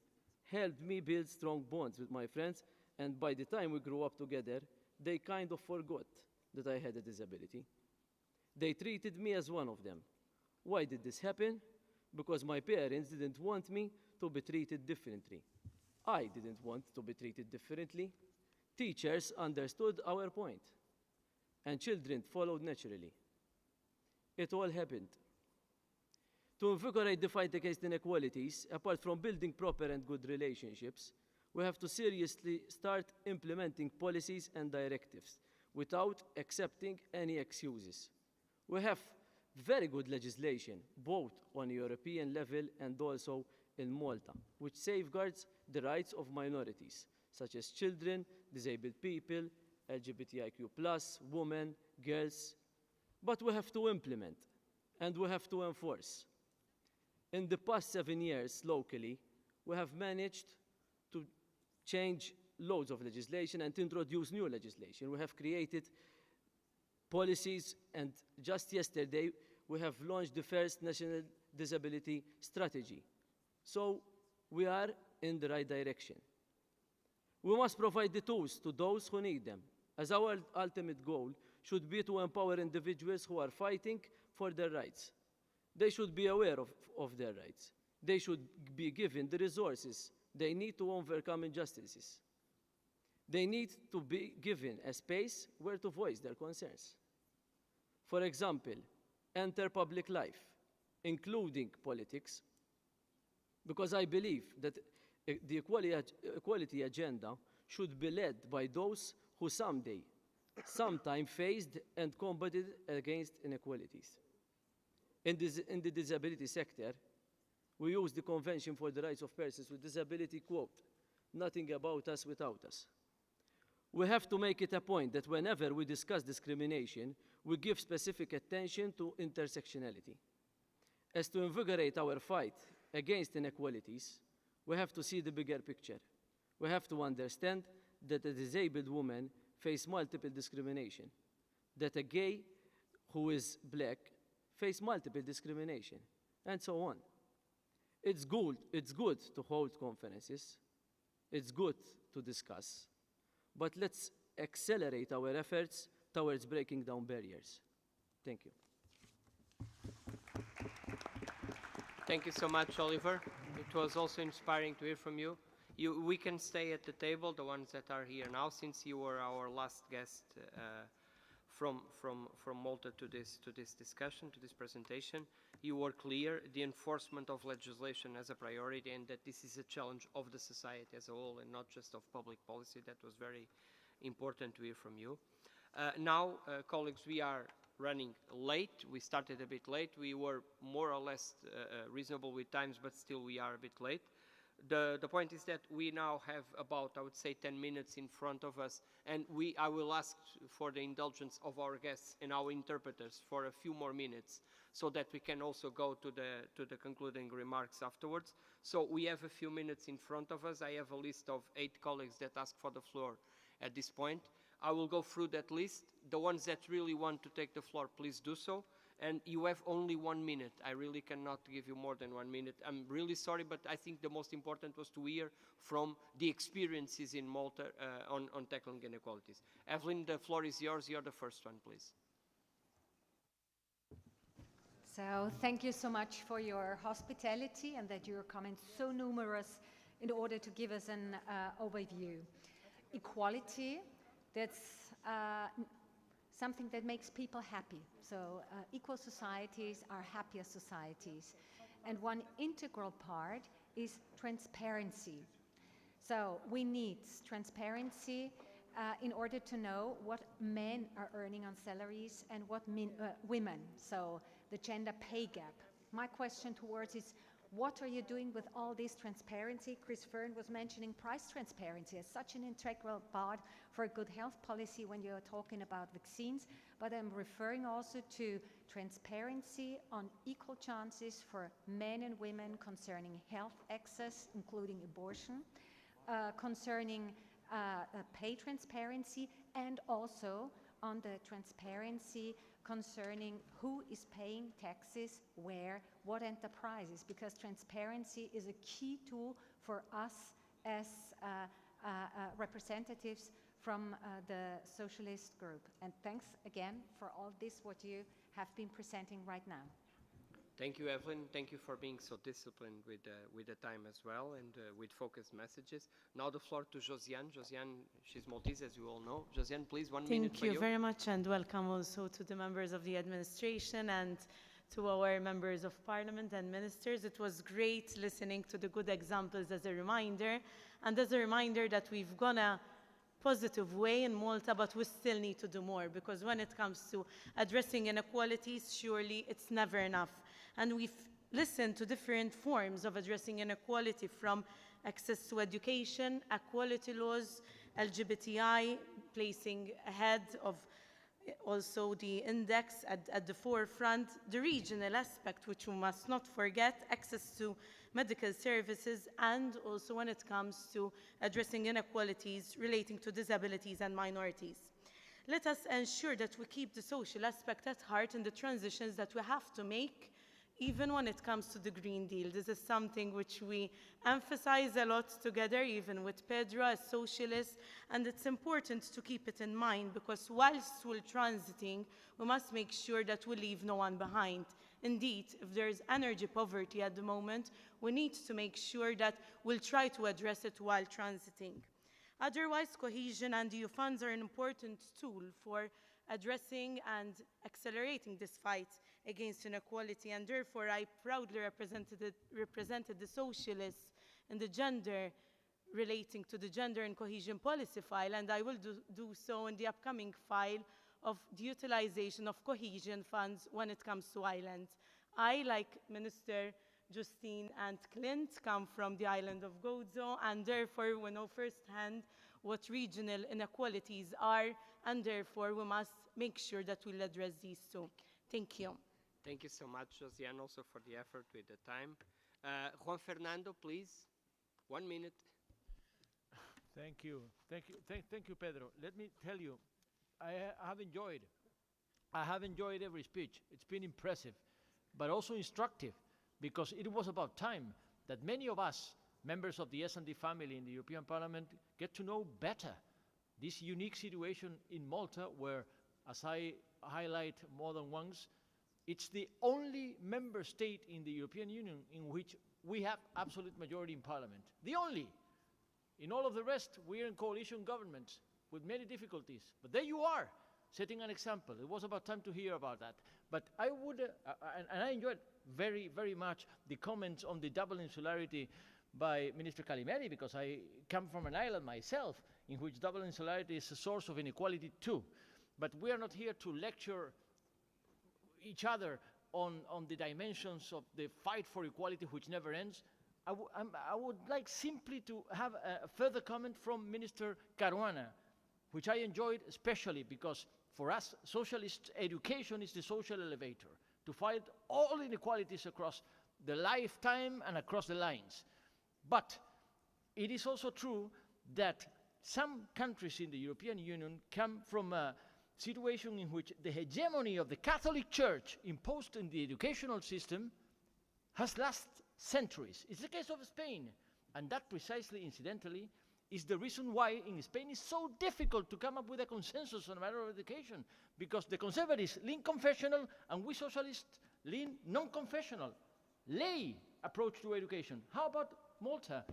helped me build strong bonds with my friends, and by the time we grew up together, they kind of forgot that I had a disability. They treated me as one of them. Why did this happen? Because my parents didn't want me to be treated differently. I didn't want to be treated differently. Teachers understood our point, and children followed naturally. It all happened. To invigorate the fight against inequalities, apart from building proper and good relationships, we have to seriously start implementing policies and directives without accepting any excuses. We have very good legislation, both on a European level and also in Malta, which safeguards the rights of minorities, such as children, disabled people, LGBTIQ+, women, girls. But we have to implement, and we have to enforce. In the past 7 years, locally, we have managed to change loads of legislation and introduce new legislation. We have created policies, and just yesterday, we have launched the first national disability strategy. So we are in the right direction. We must provide the tools to those who need them, as our ultimate goal should be to empower individuals who are fighting for their rights. They should be aware of their rights. They should be given the resources they need to overcome injustices. They need to be given a space where to voice their concerns. For example, enter public life, including politics, because I believe that the equality agenda should be led by those who sometime faced and combated against inequalities. In the disability sector, we use the Convention for the Rights of Persons with Disability, quote, "Nothing about us without us." We have to make it a point that whenever we discuss discrimination, we give specific attention to intersectionality. As to invigorate our fight against inequalities, we have to see the bigger picture. We have to understand that a disabled woman faces multiple discrimination, that a gay who is black faces multiple discrimination, and so on. It's good to hold conferences. It's good to discuss. But let's accelerate our efforts towards breaking down barriers. Thank you. Thank you so much, Oliver. It was also inspiring to hear from you. We can stay at the table, the ones that are here now, since you were our last guest from Malta to this discussion, to this presentation. You were clear, the enforcement of legislation as a priority, and that this is a challenge of the society as a whole and not just of public policy. That was very important to hear from you. Now, colleagues, we are running late. We started a bit late. We were more or less reasonable with times, but still we are a bit late. The point is that we now have about, I would say, 10 minutes in front of us, and I will ask for the indulgence of our guests and our interpreters for a few more minutes so that we can also go to the concluding remarks afterwards. So we have a few minutes in front of us. I have a list of 8 colleagues that asked for the floor at this point. I will go through that list. The ones that really want to take the floor, please do so. And you have only 1 minute. I really cannot give you more than 1 minute. I'm really sorry, but I think the most important was to hear from the experiences in Malta on tackling inequalities. Evelyn, the floor is yours. You're the first one, please. So thank you so much for your hospitality and that you're coming so numerous in order to give us an overview. Equality, that's something that makes people happy. So equal societies are happier societies. And one integral part is transparency. So we need transparency in order to know what men are earning on salaries and what women, so the gender pay gap. My question towards is, what are you doing with all this transparency? Chris Fern was mentioning price transparency as such an integral part for a good health policy when you're talking about vaccines, but I'm referring also to transparency on equal chances for men and women concerning health access, including abortion, concerning pay transparency, and also on the transparency concerning who is paying taxes, where, what enterprises, because transparency is a key tool for us as representatives from the socialist group. And thanks again for all this, what you have been presenting right now. Thank you, Evelyn. Thank you for being so disciplined with the time as well, and with focused messages. Now the floor to Josiane. Josiane, she's Maltese, as you all know. Josiane, please, 1 minute for you. Thank you very much, and welcome also to the members of the administration and to our members of parliament and ministers. It was great listening to the good examples as a reminder, and as a reminder that we've gone a positive way in Malta, but we still need to do more, because when it comes to addressing inequalities, surely it's never enough. And we've listened to different forms of addressing inequality, from access to education, equality laws, LGBTI, placing ahead of also the index at the forefront, the regional aspect, which we must not forget, access to medical services, and also when it comes to addressing inequalities relating to disabilities and minorities. Let us ensure that we keep the social aspect at heart in the transitions that we have to make, even when it comes to the Green Deal. This is something which we emphasize a lot together, even with Pedro as socialists, and it's important to keep it in mind, because whilst we're transiting, we must make sure that we leave no one behind. Indeed, if there's energy poverty at the moment, we need to make sure that we'll try to address it while transiting. Otherwise, cohesion and EU funds are an important tool for addressing and accelerating this fight against inequality, and therefore I proudly represented the socialists in the gender, relating to the gender and cohesion policy file, and I will do so in the upcoming file of the utilization of cohesion funds when it comes to islands. I, like Minister Justine and Clint, come from the island of Gozo, and therefore we know firsthand what regional inequalities are, and therefore we must make sure that we'll address these too. Thank you. Thank you so much, Josiane, also for the effort with the time. Juan Fernando, please, 1 minute. Thank you. Thank you, Pedro. Let me tell you, I have enjoyed every speech. It's been impressive, but also instructive, because it was about time that many of us, members of the S&D family in the European Parliament, get to know better this unique situation in Malta, where, as I highlight more than once, it's the only member state in the European Union in which we have absolute majority in Parliament. The only. In all of the rest, we're in coalition governments with many difficulties. But there you are, setting an example. It was about time to hear about that. But I would, and I enjoyed very, very much the comments on the double insularity by Minister Camilieri, because I come from an island myself in which double insularity is a source of inequality too. But we are not here to lecture each other on the dimensions of the fight for equality, which never ends. I would like simply to have a further comment from Minister Caruana, which I enjoyed especially because for us socialists, education is the social elevator to fight all inequalities across the lifetime and across the lines. But it is also true that some countries in the European Union come from a situation in which the hegemony of the Catholic Church imposed in the educational system has lasted centuries. It's the case of Spain, and that precisely, incidentally, is the reason why in Spain it's so difficult to come up with a consensus on a matter of education, because the conservatives lean confessional and we socialists lean non-confessional, lay approach to education. How about Malta?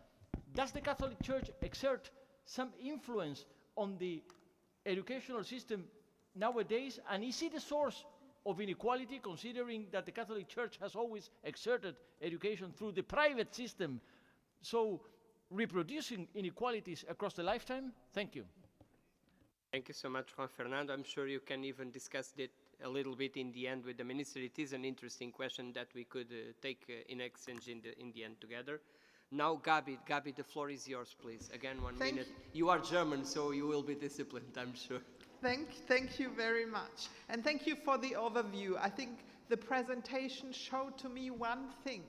Does the Catholic Church exert some influence on the educational system nowadays? And is it a source of inequality, considering that the Catholic Church has always exerted education through the private system, so reproducing inequalities across the lifetime? Thank you. Thank you so much, Juan Fernando. I'm sure you can even discuss it a little bit in the end with the minister. It is an interesting question that we could take in exchange in the end together. Now, Gabi, the floor is yours, please. Again, 1 minute. You are German, so you will be disciplined, I'm sure. Thank you very much. And thank you for the overview. I think the presentation showed to me one thing,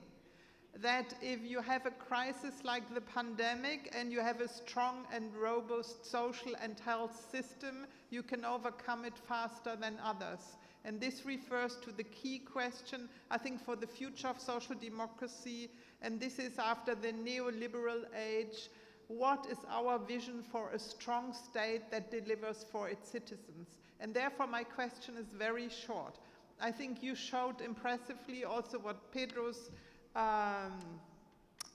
that if you have a crisis like the pandemic and you have a strong and robust social and health system, you can overcome it faster than others. And this refers to the key question, I think, for the future of social democracy, and this is after the neoliberal age. What is our vision for a strong state that delivers for its citizens? And therefore my question is very short. I think you showed impressively also what Pedro's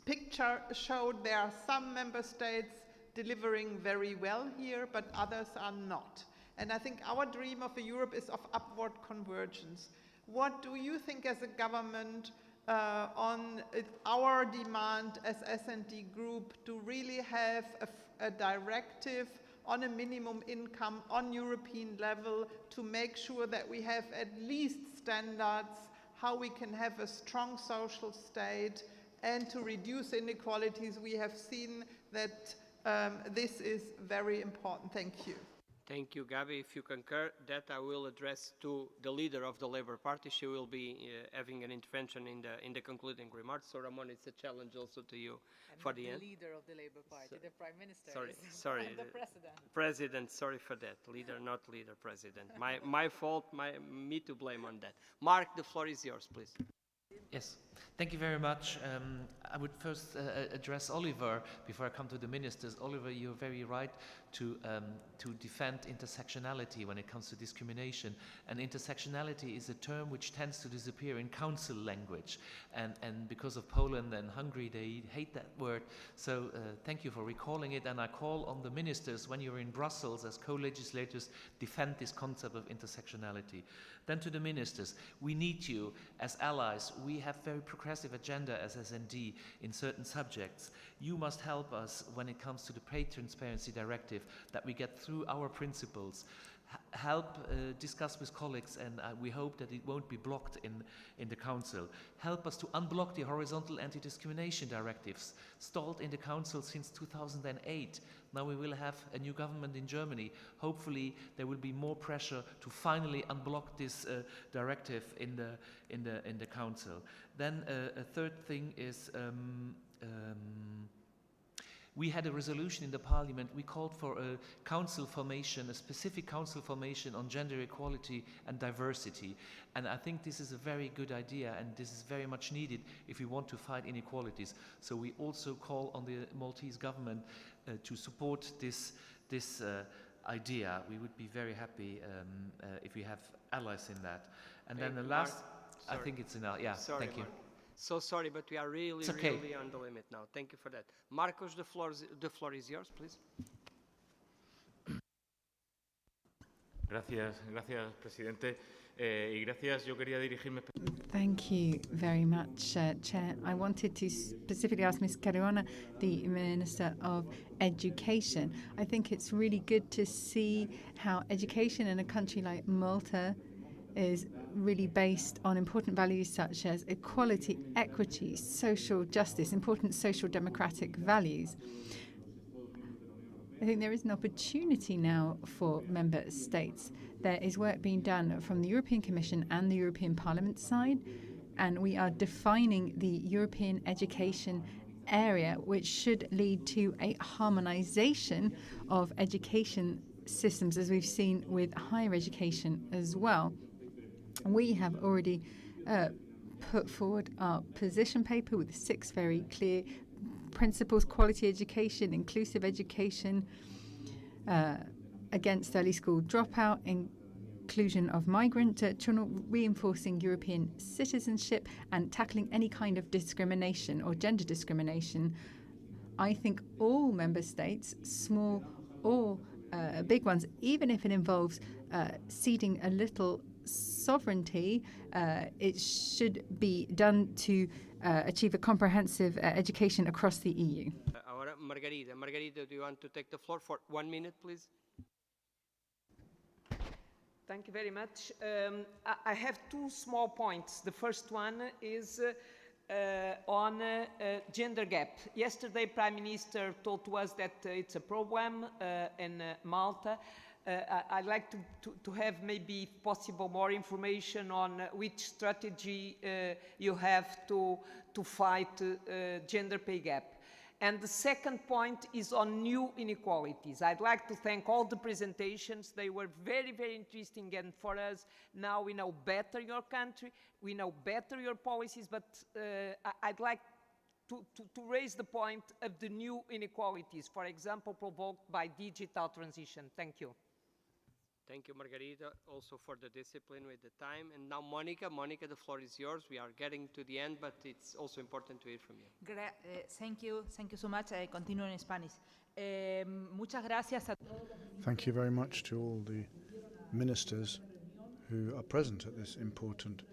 picture showed. There are some member states delivering very well here, but others are not. And I think our dream of a Europe is of upward convergence. What do you think as a government on our demand as S&D Group to really have a directive on a minimum income on European level to make sure that we have at least standards, how we can have a strong social state and to reduce inequalities? We have seen that this is very important. Thank you. Thank you, Gabi. If you concur, that I will address to the leader of the Labour Party. She will be having an intervention in the concluding remarks. So, Ramon, it's a challenge also to you for the end. The leader of the Labour Party, the Prime Minister. Sorry, the President. President, sorry for that. Leader, not leader, President. My fault, me to blame on that. Mark, the floor is yours, please. Yes, thank you very much. I would first address Oliver before I come to the ministers. Oliver, you're very right to defend intersectionality when it comes to discrimination. And intersectionality is a term which tends to disappear in council language. And because of Poland and Hungary, they hate that word. So thank you for recalling it. And I call on the ministers, when you're in Brussels as co-legislators, defend this concept of intersectionality. Then to the ministers, we need you as allies. We have very progressive agenda as SND in certain subjects. You must help us when it comes to the Pay Transparency Directive, that we get through our principles. Help discuss with colleagues, and we hope that it won't be blocked in the Council. Help us to unblock the horizontal anti-discrimination directives, stalled in the Council since 2008. Now we will have a new government in Germany. Hopefully there will be more pressure to finally unblock this directive in the Council. Then a third thing is we had a resolution in the Parliament. We called for a council formation, a specific council formation on gender equality and diversity. And I think this is a very good idea, and this is very much needed if we want to fight inequalities. So we also call on the Maltese government to support this idea. We would be very happy if we have allies in that. And then the last, I think it's enough. Yeah, sorry, thank you. Mark. So sorry, but we are really on the limit now. Thank you for that. Marcos, the floor is yours, please. Gracias, presidente. Y gracias, yo quería dirigirme... Thank you very much, Chair. I wanted to specifically ask Ms. Caruana, the Minister of Education. I think it's really good to see how education in a country like Malta is really based on important values such as equality, equity, social justice, important social democratic values. I think there is an opportunity now for member states. There is work being done from the European Commission and the European Parliament side, and we are defining the European education area, which should lead to a harmonization of education systems, as we've seen with higher education as well. We have already put forward our position paper with 6 very clear principles: quality education, inclusive education, against early school dropout, inclusion of migrant children, reinforcing European citizenship, and tackling any kind of discrimination or gender discrimination. I think all member states, small or big ones, even if it involves ceding a little sovereignty, it should be done to achieve a comprehensive education across the EU. Ahora, Margarita. Margarita, do you want to take the floor for 1 minute, please? Thank you very much. I have two small points. The first one is on gender gap. Yesterday, Prime Minister told to us that it's a problem in Malta. I'd like to have maybe, if possible, more information on which strategy you have to fight gender pay gap. And the second point is on new inequalities. I'd like to thank all the presentations. They were very, very interesting. And for us, now we know better your country, we know better your policies, but I'd like to raise the point of the new inequalities, for example, provoked by digital transition. Thank you. Thank you, Margarita, also for the discipline with the time. And now, Monica. Monica, the floor is yours. We are getting to the end, but it's also important to hear from you. Thank you so much. I continue in Spanish. Muchas gracias a todos. Thank you very much to all the ministers who are present at this important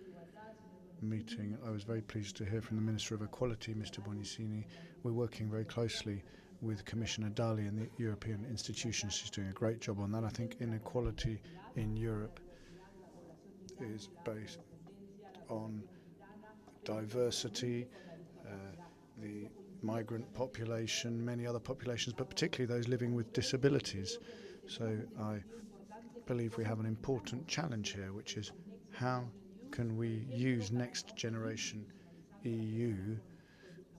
meeting. I was very pleased to hear from the Minister of Equality, Mr. Bonicini. We're working very closely with Commissioner Dalli and the European institutions. She's doing a great job on that. I think inequality in Europe is based on diversity, the migrant population, many other populations, but particularly those living with disabilities. So I believe we have an important challenge here, which is how can we use Next Generation EU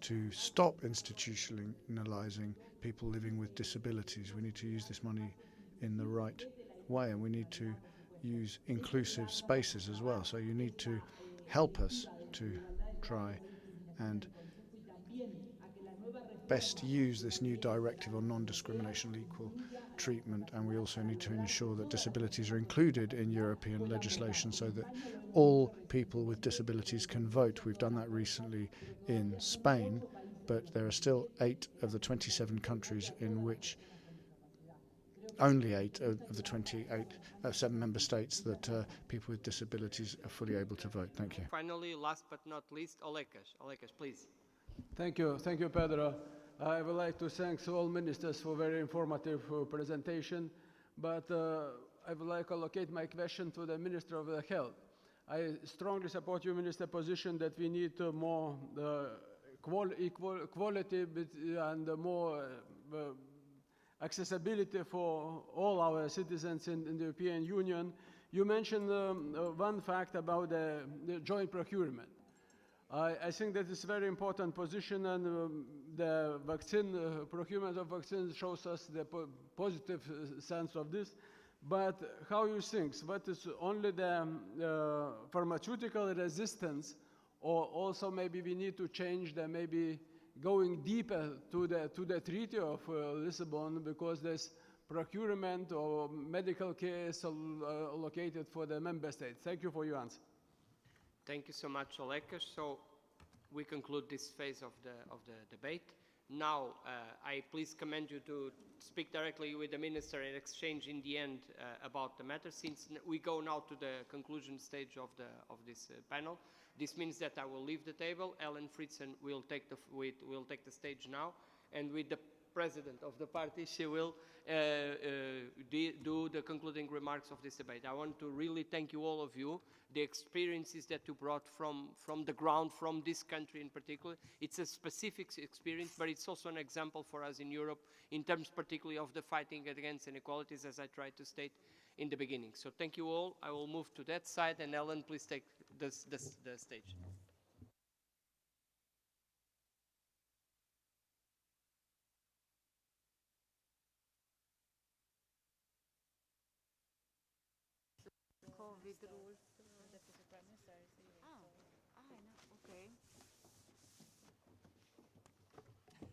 to stop institutionalizing people living with disabilities. We need to use this money in the right way, and we need to use inclusive spaces as well. So you need to help us to try and best use this new directive on non-discrimination and equal treatment, and we also need to ensure that disabilities are included in European legislation so that all people with disabilities can vote. We've done that recently in Spain, but there are still 8 of the 27 countries in which only 8 of the 7 member states that people with disabilities are fully able to vote. Thank you. Finally, last but not least, Olekas. Olekas, please. Thank you, Pedro. I would like to thank all ministers for very informative presentation, but I would like to allocate my question to the Minister of Health. I strongly support your minister position that we need more equality and more accessibility for all our citizens in the European Union. You mentioned one fact about the joint procurement. I think that is a very important position, and the vaccine procurement of vaccines shows us the positive sense of this. But how you think? What is only the pharmaceutical resistance, or also maybe we need to change the maybe going deeper to the Treaty of Lisbon, because there's procurement or medical care is allocated for the member states. Thank you for your answer. Thank you so much, Olekas. So we conclude this phase of the debate. Now, I please commend you to speak directly with the minister and exchange in the end about the matter. Since we go now to the conclusion stage of this panel, this means that I will leave the table. Ellen Fritzen will take the stage now, and with the president of the party, she will do the concluding remarks of this debate. I want to really thank you, all of you, the experiences that you brought from the ground, from this country in particular. It's a specific experience, but it's also an example for us in Europe in terms particularly of the fighting against inequalities, as I tried to state in the beginning. So thank you all. I will move to that side, and Ellen, please take the stage. COVID rules. Okay.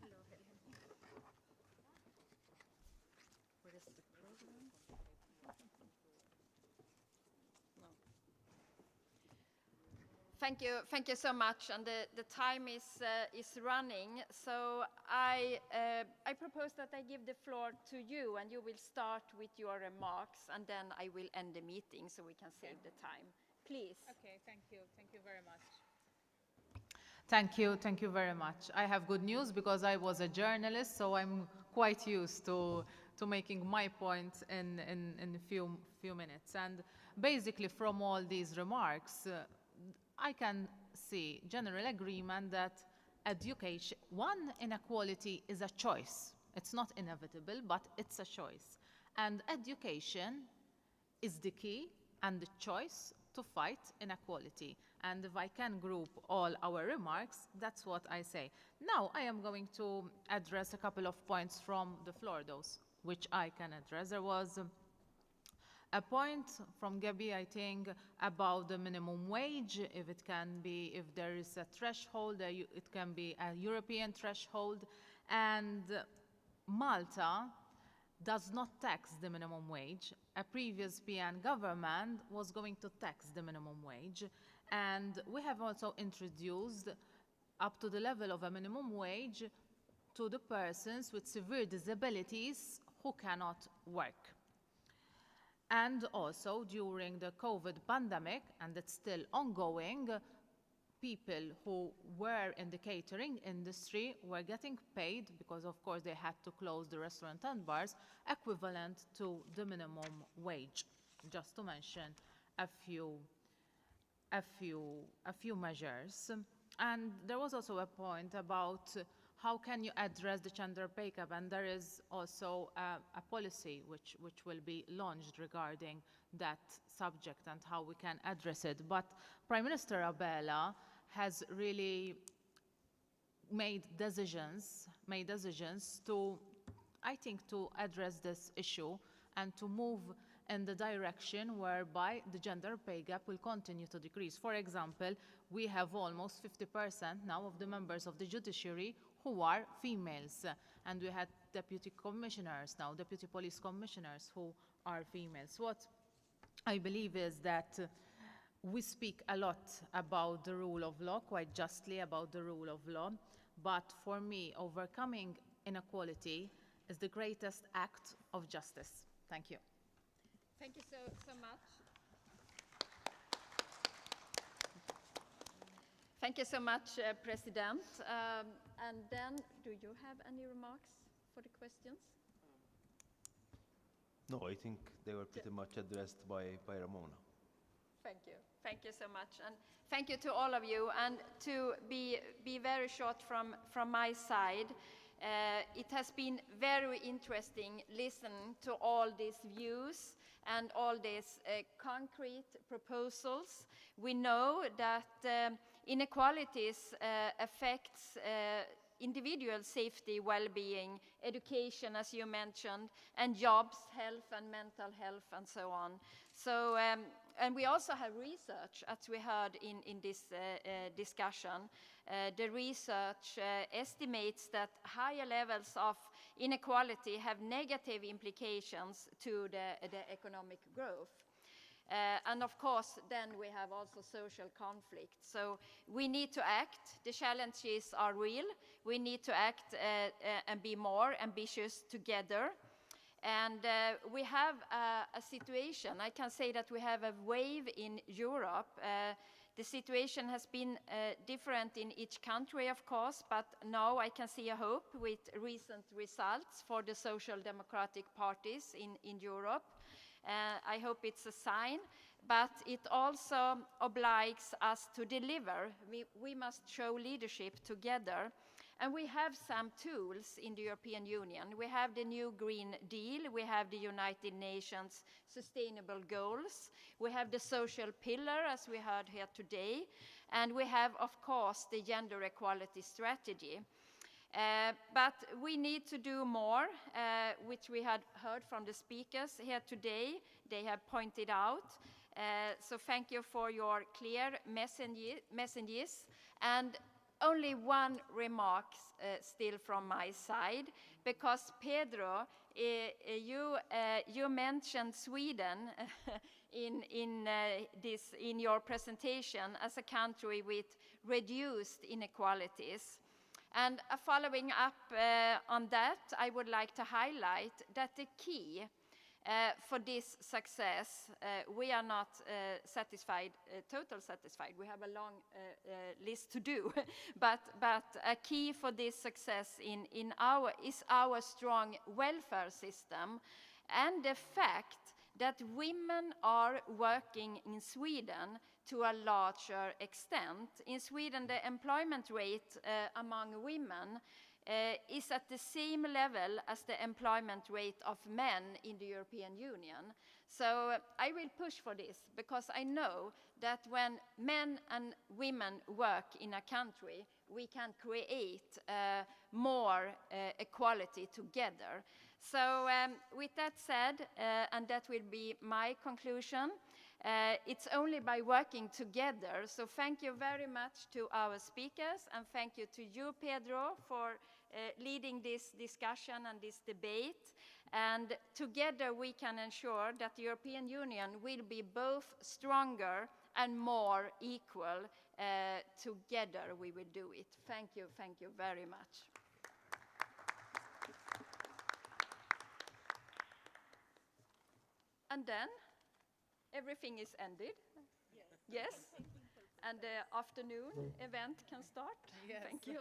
Hello, Helen. What is the program? No. Thank you so much. And the time is running, so I propose that I give the floor to you, and you will start with your remarks, and then I will end the meeting so we can save the time. Please. Okay, thank you very much. Thank you very much. I have good news because I was a journalist, so I'm quite used to making my points in a few minutes. And basically, from all these remarks, I can see general agreement that education, one, inequality is a choice. It's not inevitable, but it's a choice. And education is the key and the choice to fight inequality. And if I can group all our remarks, that's what I say. Now, I am going to address a couple of points from the floor, those which I can address. There was a point from Gabi, I think, about the minimum wage, if there is a threshold, it can be a European threshold, and Malta does not tax the minimum wage. A previous PN government was going to tax the minimum wage, and we have also introduced up to the level of a minimum wage to the persons with severe disabilities who cannot work. And also during the COVID pandemic, and it's still ongoing, people who were in the catering industry were getting paid, because of course they had to close the restaurant and bars, equivalent to the minimum wage, just to mention a few measures. And there was also a point about how can you address the gender pay gap, and there is also a policy which will be launched regarding that subject and how we can address it. But Prime Minister Abela has really made decisions to, I think, to address this issue and to move in the direction whereby the gender pay gap will continue to decrease. For example, we have almost 50% now of the members of the judiciary who are females, and we had deputy commissioners now, deputy police commissioners who are females. What I believe is that we speak a lot about the rule of law, quite justly about the rule of law, but for me, overcoming inequality is the greatest act of justice. Thank you. Thank you so much. Thank you so much, President. And then, do you have any remarks for the questions? No, I think they were pretty much addressed by Ramona. Thank you. Thank you so much. And thank you to all of you. And to be very short from my side, it has been very interesting listening to all these views and all these concrete proposals. We know that inequalities affects individual safety, well-being, education, as you mentioned, and jobs, health and mental health, and so on. So, and we also have research, as we heard in this discussion. The research estimates that higher levels of inequality have negative implications to the economic growth. And of course, then we have also social conflict. So we need to act. The challenges are real. We need to act and be more ambitious together. And we have a situation, I can say that we have a wave in Europe. The situation has been different in each country, of course, but now I can see a hope with recent results for the social democratic parties in Europe. I hope it's a sign, but it also obliges us to deliver. We must show leadership together. And we have some tools in the European Union. We have the new Green Deal. We have the United Nations Sustainable Goals. We have the social pillar, as we heard here today. And we have, of course, the gender equality strategy. But we need to do more, which we had heard from the speakers here today. They have pointed out. So thank you for your clear messages. And only one remark still from my side, because Pedro, you mentioned Sweden in your presentation as a country with reduced inequalities. And following up on that, I would like to highlight that the key for this success, we are not total satisfied. We have a long list to do, but a key for this success is our strong welfare system and the fact that women are working in Sweden to a larger extent. In Sweden, the employment rate among women is at the same level as the employment rate of men in the European Union. So I will push for this because I know that when men and women work in a country, we can create more equality together. So with that said, and that will be my conclusion, it's only by working together. So thank you very much to our speakers, and thank you to you, Pedro, for leading this discussion and this debate. And together we can ensure that the European Union will be both stronger and more equal. Together we will do it. Thank you very much. And then everything is ended. Yes. And the afternoon event can start. Yes. Thank you.